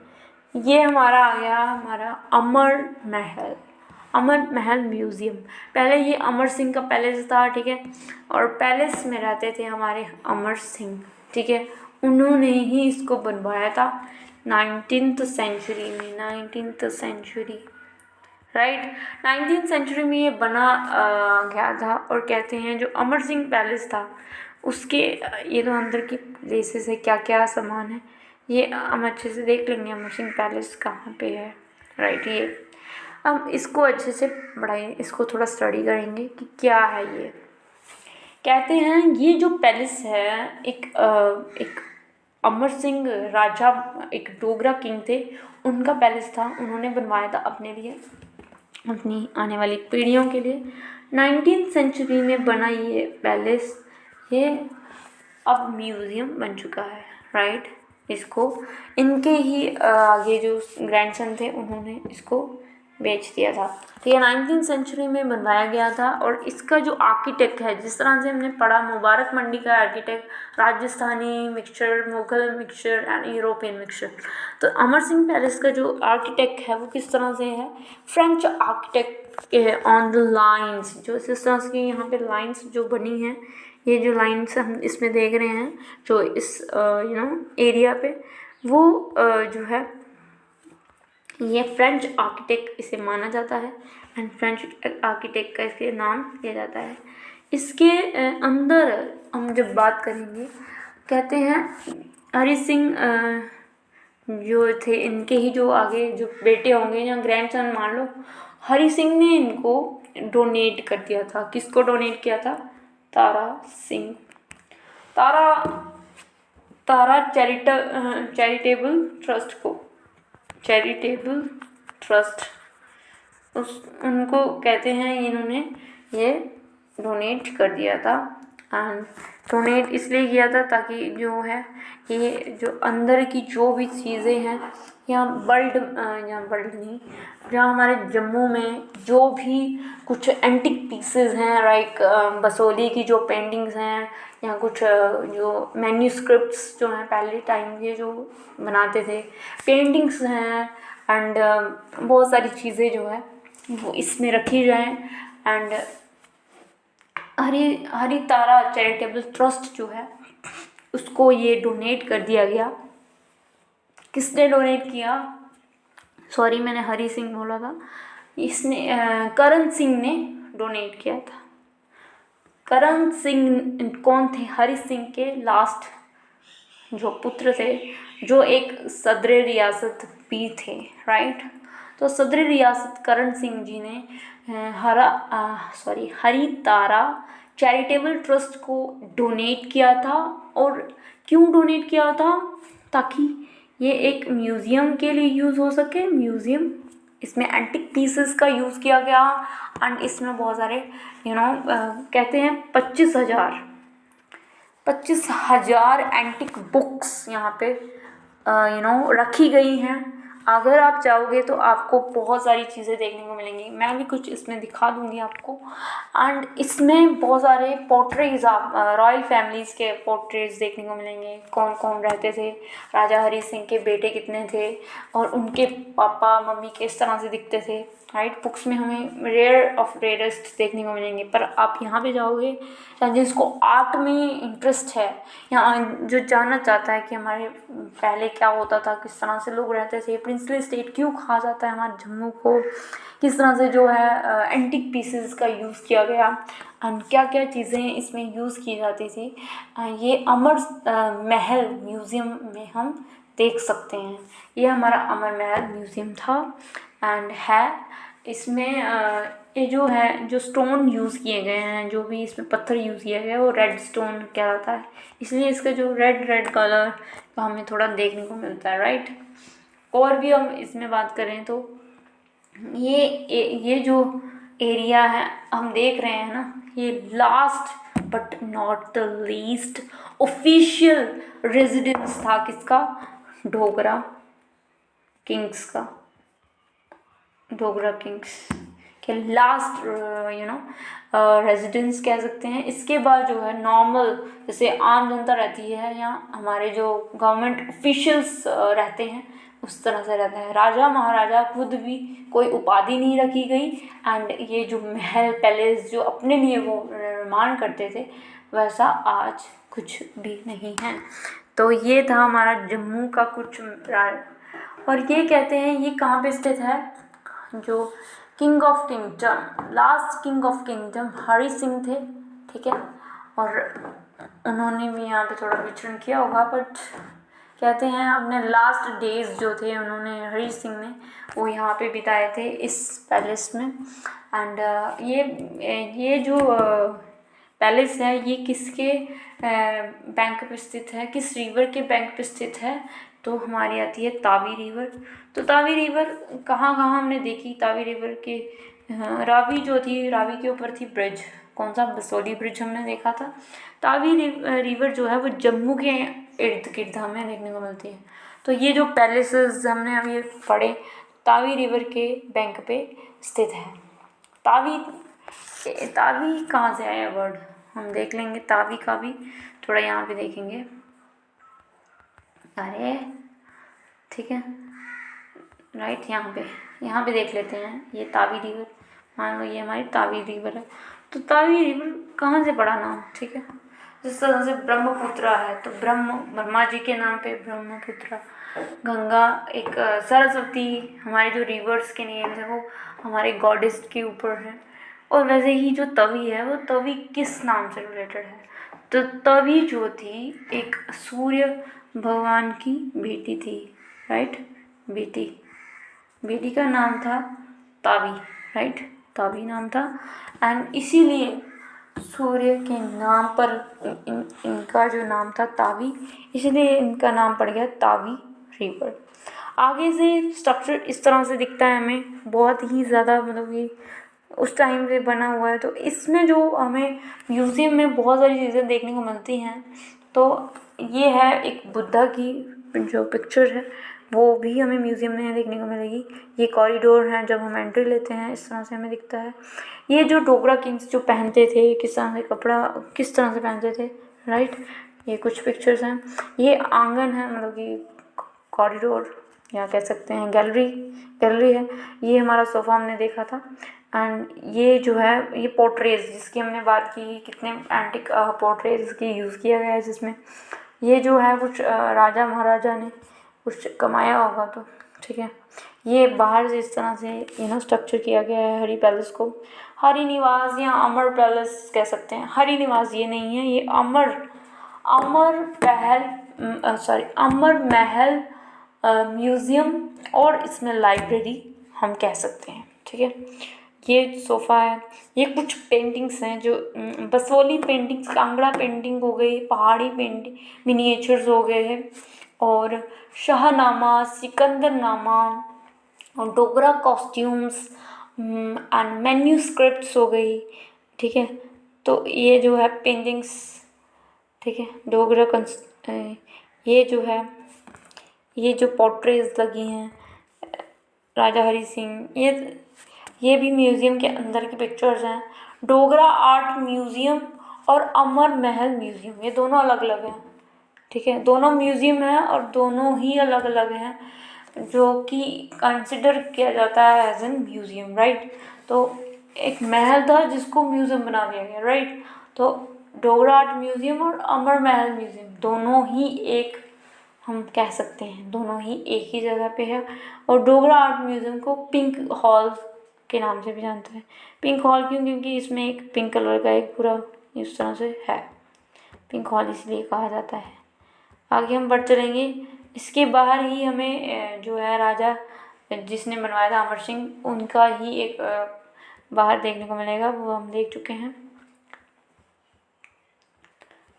Speaker 1: ये हमारा आ गया हमारा अमर महल म्यूज़ियम। पहले ये अमर सिंह का पैलेस था, ठीक है, और पैलेस में रहते थे हमारे अमर सिंह, ठीक है। उन्होंने ही इसको बनवाया था 19th सेंचुरी में, 19th century, right. 19th century में ये बना गया था। और कहते हैं जो अमर सिंह पैलेस था उसके ये तो अंदर की प्लेसेस है, क्या क्या सामान है ये हम अच्छे से देख लेंगे। अमर सिंह पैलेस कहाँ पे है, राइट। ये हम इसको अच्छे से पढ़ाएंगे, इसको थोड़ा स्टडी करेंगे कि क्या है ये। कहते हैं ये जो पैलेस है एक अमर सिंह राजा, एक डोगरा किंग थे, उनका पैलेस था। उन्होंने बनवाया था अपने लिए, अपनी आने वाली पीढ़ियों के लिए। 19th सेंचुरी में बना ये पैलेस, ये अब म्यूज़ियम बन चुका है, राइट। इसको इनके ही आगे जो ग्रैंडसन थे उन्होंने इसको बेच दिया था। तो ये 19th सेंचुरी में बनवाया गया था। और इसका जो आर्किटेक्ट है, जिस तरह से हमने पढ़ा, मुबारक मंडी का architect Rajasthani mixture, Mughal mixture and European mixture. तो अमर सिंह पैलेस का जो आर्किटेक्ट है वो किस तरह से है, French architect on the lines, जो इस तरह से यहाँ पे लाइन्स जो बनी हैं, ये जो लाइन्स हम इसमें देख रहे हैं जो इस एरिया पे, वो जो है ये फ्रेंच आर्किटेक्ट इसे माना जाता है एंड फ्रेंच आर्किटेक्ट का इसके नाम लिया जाता है। इसके अंदर हम जब बात करेंगे, कहते हैं हरि सिंह जो थे, इनके ही जो आगे जो बेटे होंगे या ग्रैंडसन मान लो, हरि सिंह ने इनको डोनेट कर दिया था। किसको डोनेट किया था? तारा सिंह, तारा चैरिटेबल ट्रस्ट को, चैरिटेबल ट्रस्ट उनको कहते हैं, इन्होंने ये डोनेट कर दिया था। एंड डोनेट इसलिए किया था ताकि जो है ये जो अंदर की जो भी चीज़ें हैं, यहाँ वर्ल्ड नहीं, जहाँ हमारे जम्मू में जो भी कुछ एंटिक पीसेस हैं, लाइक बसोली की जो पेंटिंग्स हैं, या कुछ जो मैन्यूस्क्रिप्ट्स जो हैं पहले टाइम के जो बनाते थे, पेंटिंग्स हैं एंड बहुत सारी चीज़ें जो है वो इसमें रखी जाएं। And Hari Tara charitable trust जो है उसको ये डोनेट कर दिया गया। किसने डोनेट किया? सॉरी, मैंने हरी सिंह बोला था, इसने करण सिंह ने डोनेट किया था। करण सिंह कौन थे? हरी सिंह के लास्ट जो पुत्र थे, जो एक सदर रियासत भी थे, राइट। तो सदर रियासत करण सिंह जी ने हरी तारा चैरिटेबल ट्रस्ट को डोनेट किया था। और क्यों डोनेट किया था? ताकि ये एक म्यूज़ियम के लिए यूज़ हो सके। म्यूज़ियम, इसमें एंटिक पीसेस का यूज़ किया गया एंड इसमें बहुत सारे कहते हैं 25,000 एंटिक बुक्स यहाँ पे रखी गई हैं। अगर आप चाहोगे तो आपको बहुत सारी चीज़ें देखने को मिलेंगी, मैं भी कुछ इसमें दिखा दूँगी आपको। एंड इसमें बहुत सारे पोर्ट्रेट्स, आप रॉयल फैमिलीज़ के पोर्ट्रेट्स देखने को मिलेंगे, कौन कौन रहते थे, राजा हरी सिंह के बेटे कितने थे और उनके पापा मम्मी किस तरह से दिखते थे, राइट। बुक्स में हमें रेयर ऑफ रेयरेस्ट देखने को मिलेंगे। पर आप यहाँ पे जाओगे, जिसको आर्ट में इंटरेस्ट है या जो जानना चाहता है कि हमारे पहले क्या होता था, किस तरह से लोग रहते थे, प्रिंसली स्टेट क्यों कहा जाता है हमारे जम्मू को, किस तरह से जो है एंटिक पीसेस का यूज़ किया गया एंड क्या क्या चीज़ें इसमें यूज़ की जाती थी, ये अमर महल म्यूज़ियम में हम देख सकते हैं। ये हमारा अमर महल म्यूज़ियम था एंड है। इसमें ये जो है जो स्टोन यूज़ किए गए हैं, जो भी इसमें पत्थर यूज़ किया गया है वो रेड स्टोन कहलाता है, इसलिए इसका जो रेड कलर तो हमें थोड़ा देखने को मिलता है, राइट। और भी हम इसमें बात करें तो ये जो एरिया है हम देख रहे हैं ना, ये last but not the least official residence था किसका? डोगरा किंग्स का, डोगरा किंग्स के लास्ट रेजिडेंस कह सकते हैं। इसके बाद जो है नॉर्मल जैसे आम जनता रहती है या हमारे जो गवर्नमेंट ऑफिशियल्स रहते हैं उस तरह से रहता है। राजा महाराजा खुद भी कोई उपाधि नहीं रखी गई एंड ये जो महल पैलेस जो अपने लिए वो निर्माण करते थे वैसा आज कुछ भी नहीं है। तो ये था हमारा जम्मू का कुछ और ये कहते हैं ये कहाँ पे स्थित है? जो king of kingdom, last king of kingdom Hari Singh थे, ठीक है। और उन्होंने भी यहाँ पे थोड़ा विचरण किया होगा, बट कहते हैं अपने लास्ट डेज जो थे उन्होंने, हरि सिंह ने, वो यहाँ पे बिताए थे इस पैलेस में। एंड ये जो पैलेस है ये किसके बैंक पे स्थित है, किस रिवर के बैंक पे स्थित है, तो हमारी आती है तावी रिवर। तो तावी रिवर कहाँ कहाँ हमने देखी, तावी रिवर के रावी जो थी, रावी के ऊपर थी ब्रिज, कौन सा, बसोली ब्रिज हमने देखा था। तावी रिवर जो है वो जम्मू के इर्द गिर्द हमें देखने को मिलती है। तो ये जो पैलेसेस हमने अभी पढ़े तावी रिवर के बैंक पे स्थित है। तावी तावी कहाँ से आया वर्ड, हम देख लेंगे तावी का भी थोड़ा यहाँ पे देखेंगे। अरे ठीक है, राइट, यहाँ पे देख लेते हैं। ये तावी रिवर, मान लो ये हमारी तावी रिवर है। तो तावी रिवर कहाँ से पड़ा नाम, ठीक है। जिस तरह से ब्रह्मपुत्रा है तो ब्रह्मा जी के नाम पे ब्रह्मपुत्रा, गंगा एक सरस्वती, हमारे जो रिवर्स के नेम्स है वो हमारे गॉडेस के ऊपर है। और वैसे ही जो तवी है वो तवी किस नाम से रिलेटेड है, तो तवी जो थी एक सूर्य भगवान की बेटी थी, राइट, बेटी का नाम था तावी, राइट, तावी नाम था। एंड इसीलिए सूर्य के नाम पर इनका जो नाम था तावी, इसलिए इनका नाम पड़ गया तावी रिवर। आगे से स्ट्रक्चर इस तरह से दिखता है हमें, बहुत ही ज़्यादा मतलब कि उस टाइम से बना हुआ है। तो इसमें जो हमें म्यूज़ियम में बहुत सारी चीज़ें देखने को मिलती हैं। तो ये है एक बुद्धा की जो पिक्चर है वो भी हमें म्यूज़ियम में देखने को मिलेगी। ये कॉरिडोर है, जब हम एंट्री लेते हैं इस तरह से हमें दिखता है। ये जो डोगरा किंग्स जो पहनते थे, किस तरह से कपड़ा किस तरह से पहनते थे, राइट, ये कुछ पिक्चर्स हैं। ये आंगन है, मतलब कि कॉरिडोर या कह सकते हैं गैलरी है। ये हमारा सोफ़ा हमने देखा था। एंड ये जो है ये पोर्ट्रेज जिसकी हमने बात की, कितने एंटिक पोर्ट्रेज की यूज़ किया गया है जिसमें ये जो है कुछ राजा महाराजा ने कुछ कमाया होगा, तो ठीक है। ये बाहर से इस तरह से स्ट्रक्चर किया गया है हरी पैलेस को। हरी निवास या अमर पैलेस कह सकते हैं। हरी निवास ये नहीं है, ये अमर महल म्यूज़ियम और इसमें लाइब्रेरी हम कह सकते हैं, ठीक है। ये सोफ़ा है। ये कुछ पेंटिंग्स हैं जो बसोली पेंटिंग्स, कांगड़ा पेंटिंग हो गई, पहाड़ी पेंटिंग मिनिएचर्स हो गए हैं, और शाहनामा, सिकंदरनामा और डोगरा कॉस्ट्यूम्स एंड मैन्यूस्क्रिप्ट्स हो गई, ठीक है। तो ये जो है पेंटिंग्स, ठीक है, डोगरा ये जो है ये जो पोर्ट्रेज लगी हैं राजा हरि सिंह, ये भी म्यूज़ियम के अंदर की पिक्चर्स हैं। डोगरा आर्ट म्यूज़ियम और अमर महल म्यूज़ियम, ये दोनों अलग अलग हैं, ठीक है। दोनों म्यूज़ियम हैं और दोनों ही अलग अलग हैं, जो कि कंसिडर किया जाता है एज एन म्यूज़ियम, राइट। तो एक महल था जिसको म्यूज़ियम बना दिया गया, राइट। तो डोगरा आर्ट म्यूज़ियम और अमर महल म्यूज़ियम दोनों ही एक, हम कह सकते हैं दोनों ही एक ही जगह पे है। और डोगरा आर्ट म्यूज़ियम को पिंक हॉल के नाम से भी जानते हैं। पिंक हॉल क्यों, क्योंकि इसमें एक पिंक कलर का एक पूरा इस तरह से है, पिंक हॉल इसलिए कहा जाता है। आगे हम बढ़ चलेंगे। इसके बाहर ही हमें जो है राजा जिसने बनवाया था अमर सिंह, उनका ही एक बाहर देखने को मिलेगा, वो हम देख चुके हैं,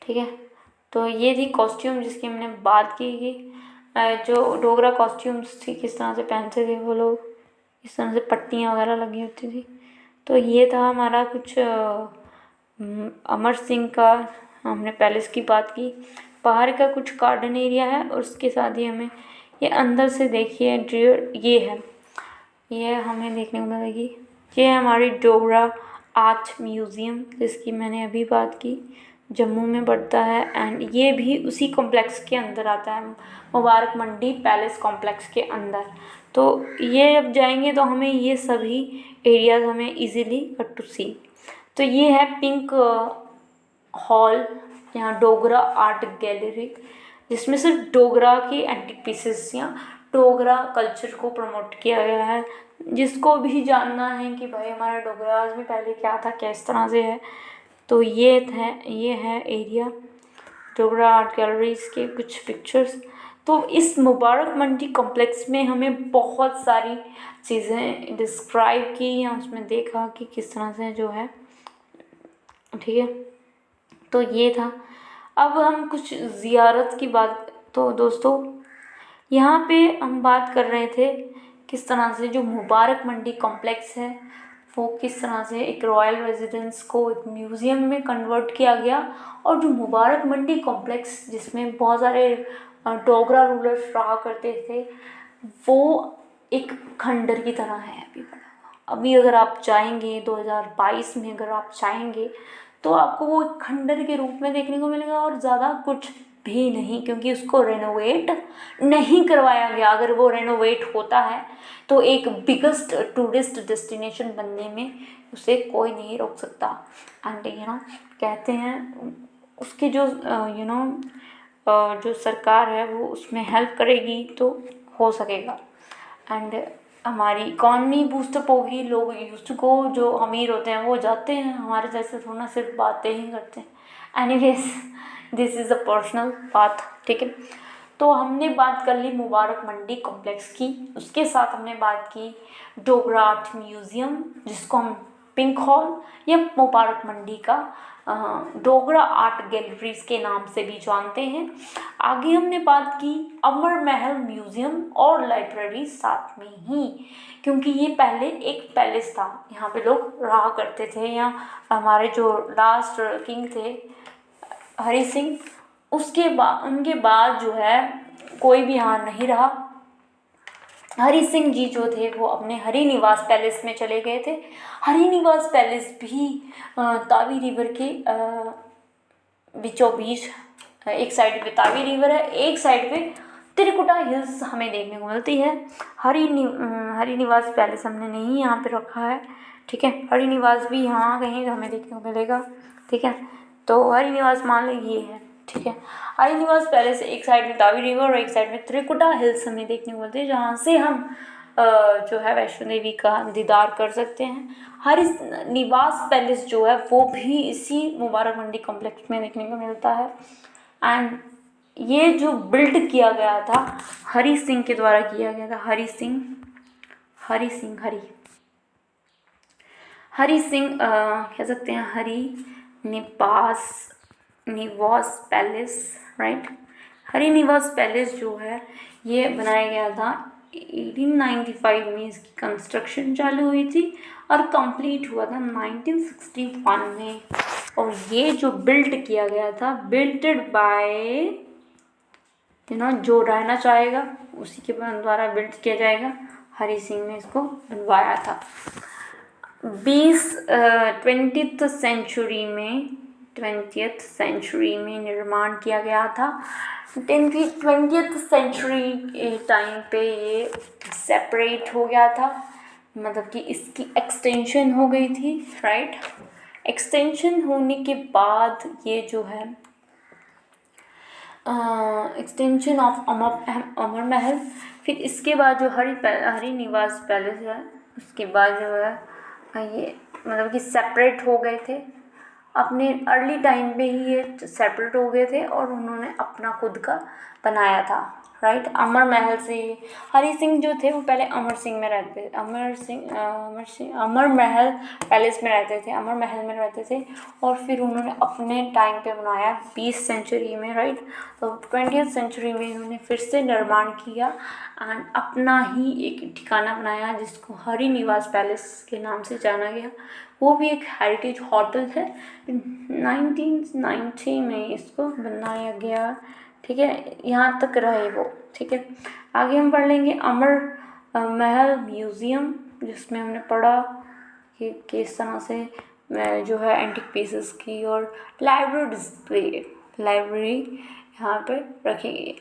Speaker 1: ठीक है। तो ये थी कॉस्ट्यूम जिसकी हमने बात की जो डोगरा कॉस्ट्यूम्स थी, किस तरह से पहनते थे वो लोग, इस तरह से पट्टियाँ वगैरह लगी होती थी। तो ये था हमारा कुछ अमर सिंह का, हमने पैलेस की बात की। बाहर का कुछ गार्डन एरिया है और उसके साथ ही हमें ये अंदर से देखिए डियर, ये हमें देखने को मिलेगी। ये है हमारी डोगरा आर्ट म्यूज़ियम जिसकी मैंने अभी बात की, जम्मू में पड़ता है। एंड ये भी उसी कॉम्प्लेक्स के अंदर आता है, मुबारक मंडी पैलेस कॉम्प्लेक्स के अंदर। तो ये जब जाएंगे तो हमें ये सभी एरियाज हमें इजीली कट टू सी। तो ये है पिंक हॉल, यहाँ डोगरा आर्ट गैलरी, जिसमें सिर्फ डोगरा की एंटिक पीसेस या डोगरा कल्चर को प्रमोट किया गया है। जिसको भी जानना है कि भाई हमारे डोगराज में पहले क्या था, किस तरह से है, तो ये है एरिया डोगरा आर्ट गैलरीज के कुछ पिक्चर्स। तो इस मुबारक मंडी कॉम्प्लेक्स में हमें बहुत सारी चीज़ें डिस्क्राइब की या उसमें देखा कि किस तरह से जो है, ठीक है। तो ये था। अब हम कुछ ज़ियारत की बात, तो दोस्तों यहाँ पे हम बात कर रहे थे किस तरह से जो मुबारक मंडी कॉम्प्लेक्स है वो किस तरह से एक रॉयल रेजिडेंस को एक म्यूज़ियम में कन्वर्ट किया गया, और जो मुबारक मंडी कॉम्प्लेक्स जिसमें बहुत सारे डोगरा रूलर्स रहा करते थे वो एक खंडर की तरह है अभी बना हुआ। अभी अगर आप चाहेंगे 2022 में अगर आप चाहेंगे तो आपको वो एक खंडर के रूप में देखने को मिलेगा, और ज़्यादा कुछ भी नहीं, क्योंकि उसको रेनोवेट नहीं करवाया गया। अगर वो रेनोवेट होता है तो एक बिगेस्ट टूरिस्ट डेस्टिनेशन बनने में उसे कोई नहीं रोक सकता। एंड कहते हैं उसके जो जो सरकार है वो उसमें हेल्प करेगी तो हो सकेगा, एंड हमारी इकॉनमी बूस्टअप होगी। लोग यूज्ड को जो अमीर होते हैं वो जाते हैं, हमारे जैसे थोड़ा सिर्फ बातें ही करते हैं। Anyways this is a personal बात, ठीक है। तो हमने बात कर ली मुबारक मंडी कॉम्प्लेक्स की, उसके साथ हमने बात की डोगरा आर्ट म्यूज़ियम जिसको हम पिंक हॉल या मुबारक मंडी का डोगरा आर्ट गैलरीज के नाम से भी जानते हैं। आगे हमने बात की अमर महल म्यूज़ियम और लाइब्रेरी साथ में ही, क्योंकि ये पहले एक पैलेस था, यहाँ पे लोग रहा करते थे। यहाँ हमारे जो लास्ट किंग थे हरि सिंह, उनके बाद जो है कोई भी यहाँ नहीं रहा। हरि सिंह जी जो थे वो अपने हरि निवास पैलेस में चले गए थे। हरि निवास पैलेस भी तावी रिवर के बीचों बीच, एक साइड पे तावी रिवर है, एक साइड पे त्रिकुटा हिल्स हमें देखने को मिलती है। हरि निवास पैलेस हमने नहीं यहाँ पे रखा है, ठीक है। हरि निवास भी यहाँ कहीं हमें देखने को मिलेगा, ठीक है। तो हरि निवास मान लो ये है, ठीक है। हरि निवास पैलेस एक साइड में तावी रिवर और एक साइड में त्रिकुटा हिल्स हमें देखने को मिलते हैं, जहाँ से हम जो है वैष्णो देवी का दीदार कर सकते हैं। हरि निवास पैलेस जो है वो भी इसी मुबारक मंडी कॉम्प्लेक्स में देखने को मिलता है। एंड ये जो बिल्ड किया गया था हरि सिंह के द्वारा किया गया था। हरि सिंह कह सकते हैं हरि निवास पैलेस, राइट। हरि निवास पैलेस जो है ये बनाया गया था 1895 में, इसकी कंस्ट्रक्शन चालू हुई थी और कंप्लीट हुआ था 1961 में। और ये जो बिल्ड किया गया था बिल्टेड बाय जो रहना चाहेगा उसी के द्वारा बिल्ड किया जाएगा। हरि सिंह ने इसको बनवाया था। 20th सेंचुरी में निर्माण किया गया था। 20th सेंचुरी टाइम पे ये सेपरेट हो गया था, मतलब कि इसकी एक्सटेंशन हो गई थी, राइट। एक्सटेंशन होने के बाद ये जो है एक्सटेंशन ऑफ अमर महल, फिर इसके बाद जो हरि निवास पैलेस है उसके बाद जो है ये मतलब कि सेपरेट हो गए थे। अपने अर्ली टाइम पे ही ये सेपरेट हो गए थे और उन्होंने अपना खुद का बनाया था, राइट। अमर महल से हरि सिंह जो थे वो पहले अमर महल पैलेस में रहते थे, अमर महल में रहते थे, और फिर उन्होंने अपने टाइम पे बनाया 20 सेंचुरी में, राइट। तो 20th सेंचुरी में इन्होंने फिर से निर्माण किया एंड अपना ही एक ठिकाना बनाया जिसको हरि निवास पैलेस के नाम से जाना गया। वो भी एक हेरिटेज होटल है। 1990 में इसको बनाया गया, ठीक है। यहाँ तक रहे वो, ठीक है। आगे हम पढ़ लेंगे अमर महल म्यूज़ियम, जिसमें हमने पढ़ा कि किस तरह से जो है एंटिक पीसेस की और लाइब्रेरी यहाँ पे रखी गई है।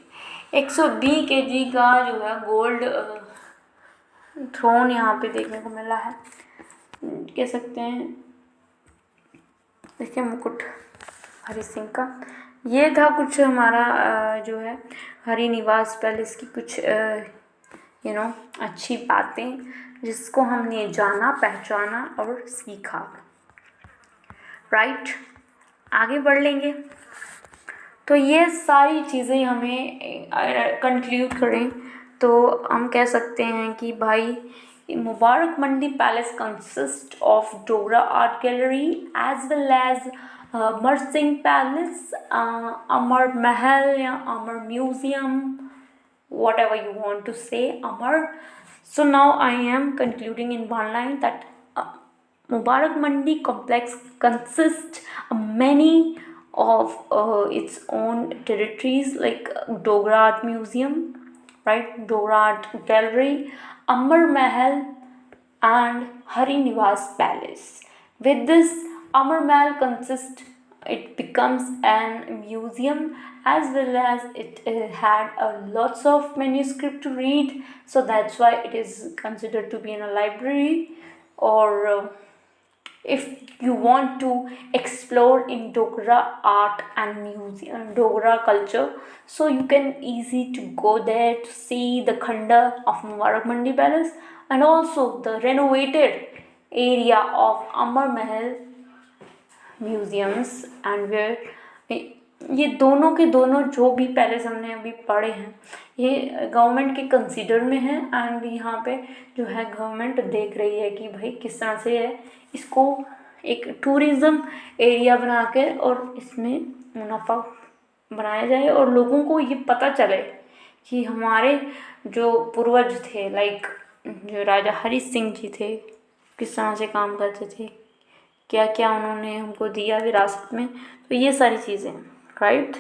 Speaker 1: 120 kg का जो है गोल्ड थ्रोन यहाँ पे देखने को मिला है, कह सकते हैं। देखिए मुकुट हरि सिंह का। ये था कुछ हमारा जो है हरि निवास पैलेस की कुछ अच्छी बातें जिसको हमने जाना, पहचाना और सीखा। राइट, आगे बढ़ लेंगे। तो ये सारी चीज़ें हमें कंक्लूड करें तो हम कह सकते हैं कि भाई Mubarak Mandi palace consist of Dogra art gallery as well as Amar Singh palace, Amar Mahal या Amar museum, whatever you want to say, Amar. So now I am concluding in one line that Mubarak Mandi complex consists many of its own territories like Dogra Art Museum, right? Dogra Art Gallery, Amar Mahal, and Hari Niwas Palace. With this, Amar Mahal consists, it becomes an museum as well as it had lots of manuscript to read, so that's why it is considered to be in a library. Or if you want to explore in Dogra art and museum, Dogra culture, so you can easy to go there to see the khanda of Mubarak Mandi Palace and also the renovated area of Amar Mahal museums and where ये दोनों के दोनों जो भी पैलेस हमने अभी पढ़े हैं ये गवर्नमेंट के कंसीडर में है एंड यहाँ पे जो है गवर्नमेंट देख रही है कि भाई किस तरह से है इसको एक टूरिज़्म एरिया बना के और इसमें मुनाफा बनाया जाए और लोगों को ये पता चले कि हमारे जो पूर्वज थे लाइक जो राजा हरि सिंह जी थे किस तरह से काम करते थे, क्या क्या उन्होंने हमको दिया विरासत में, तो ये सारी चीज़ें। राइट,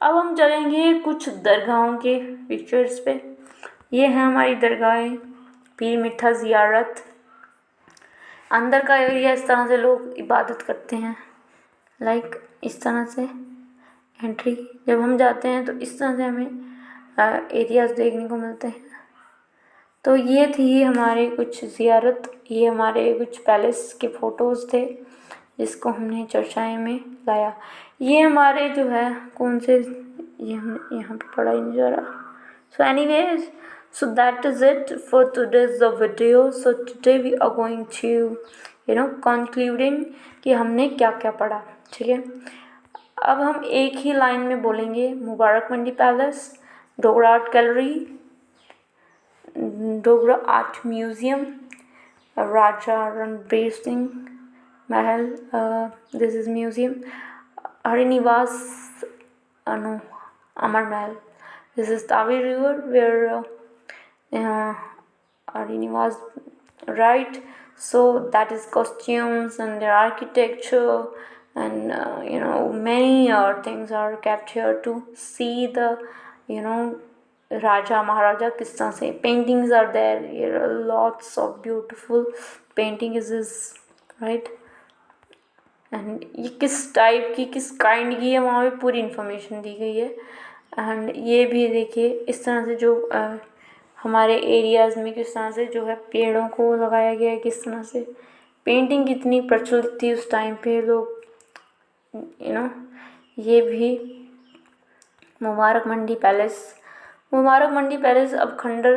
Speaker 1: अब हम चलेंगे कुछ दरगाहों के पिक्चर्स पे। ये है हमारी दरगाहें, पीर मिठा ज़ियारत। अंदर का एरिया इस तरह से लोग इबादत करते हैं, लाइक इस तरह से एंट्री जब हम जाते हैं तो इस तरह से हमें एरियाज देखने को मिलते हैं। तो ये थी हमारे कुछ ज़ियारत, ये हमारे कुछ पैलेस के फ़ोटोज़ थे जिसको हमने चर्चाएं में लाया। ये हमारे जो है कौन से, ये हम यहाँ पे पढ़ा ही नहीं जा रहा। So anyways, so that is it for today's video. So today we are going to concluding कि हमने क्या क्या पढ़ा। ठीक है, अब हम एक ही लाइन में बोलेंगे Mubarak Mandi palace, Dogra art gallery, Dogra art museum, Raja Ranbir Singh Mahal, this is museum, Hari Niwas, no, Amar Mahal. This is Tavi River where Hari Niwas, right? So that is costumes and their architecture and many things are kept here to see the Raja Maharaja किस तरह से paintings are there. Here are lots of beautiful painting is this, right? And ये किस टाइप की किस काइंड की है वहाँ पे पूरी इन्फॉर्मेशन दी गई है। एंड ये भी देखिए इस तरह से जो हमारे एरियाज़ में किस तरह से जो है पेड़ों को लगाया गया है, किस तरह से पेंटिंग कितनी प्रचलित थी उस टाइम पे लोग ये भी मुबारक मंडी पैलेस अब खंडर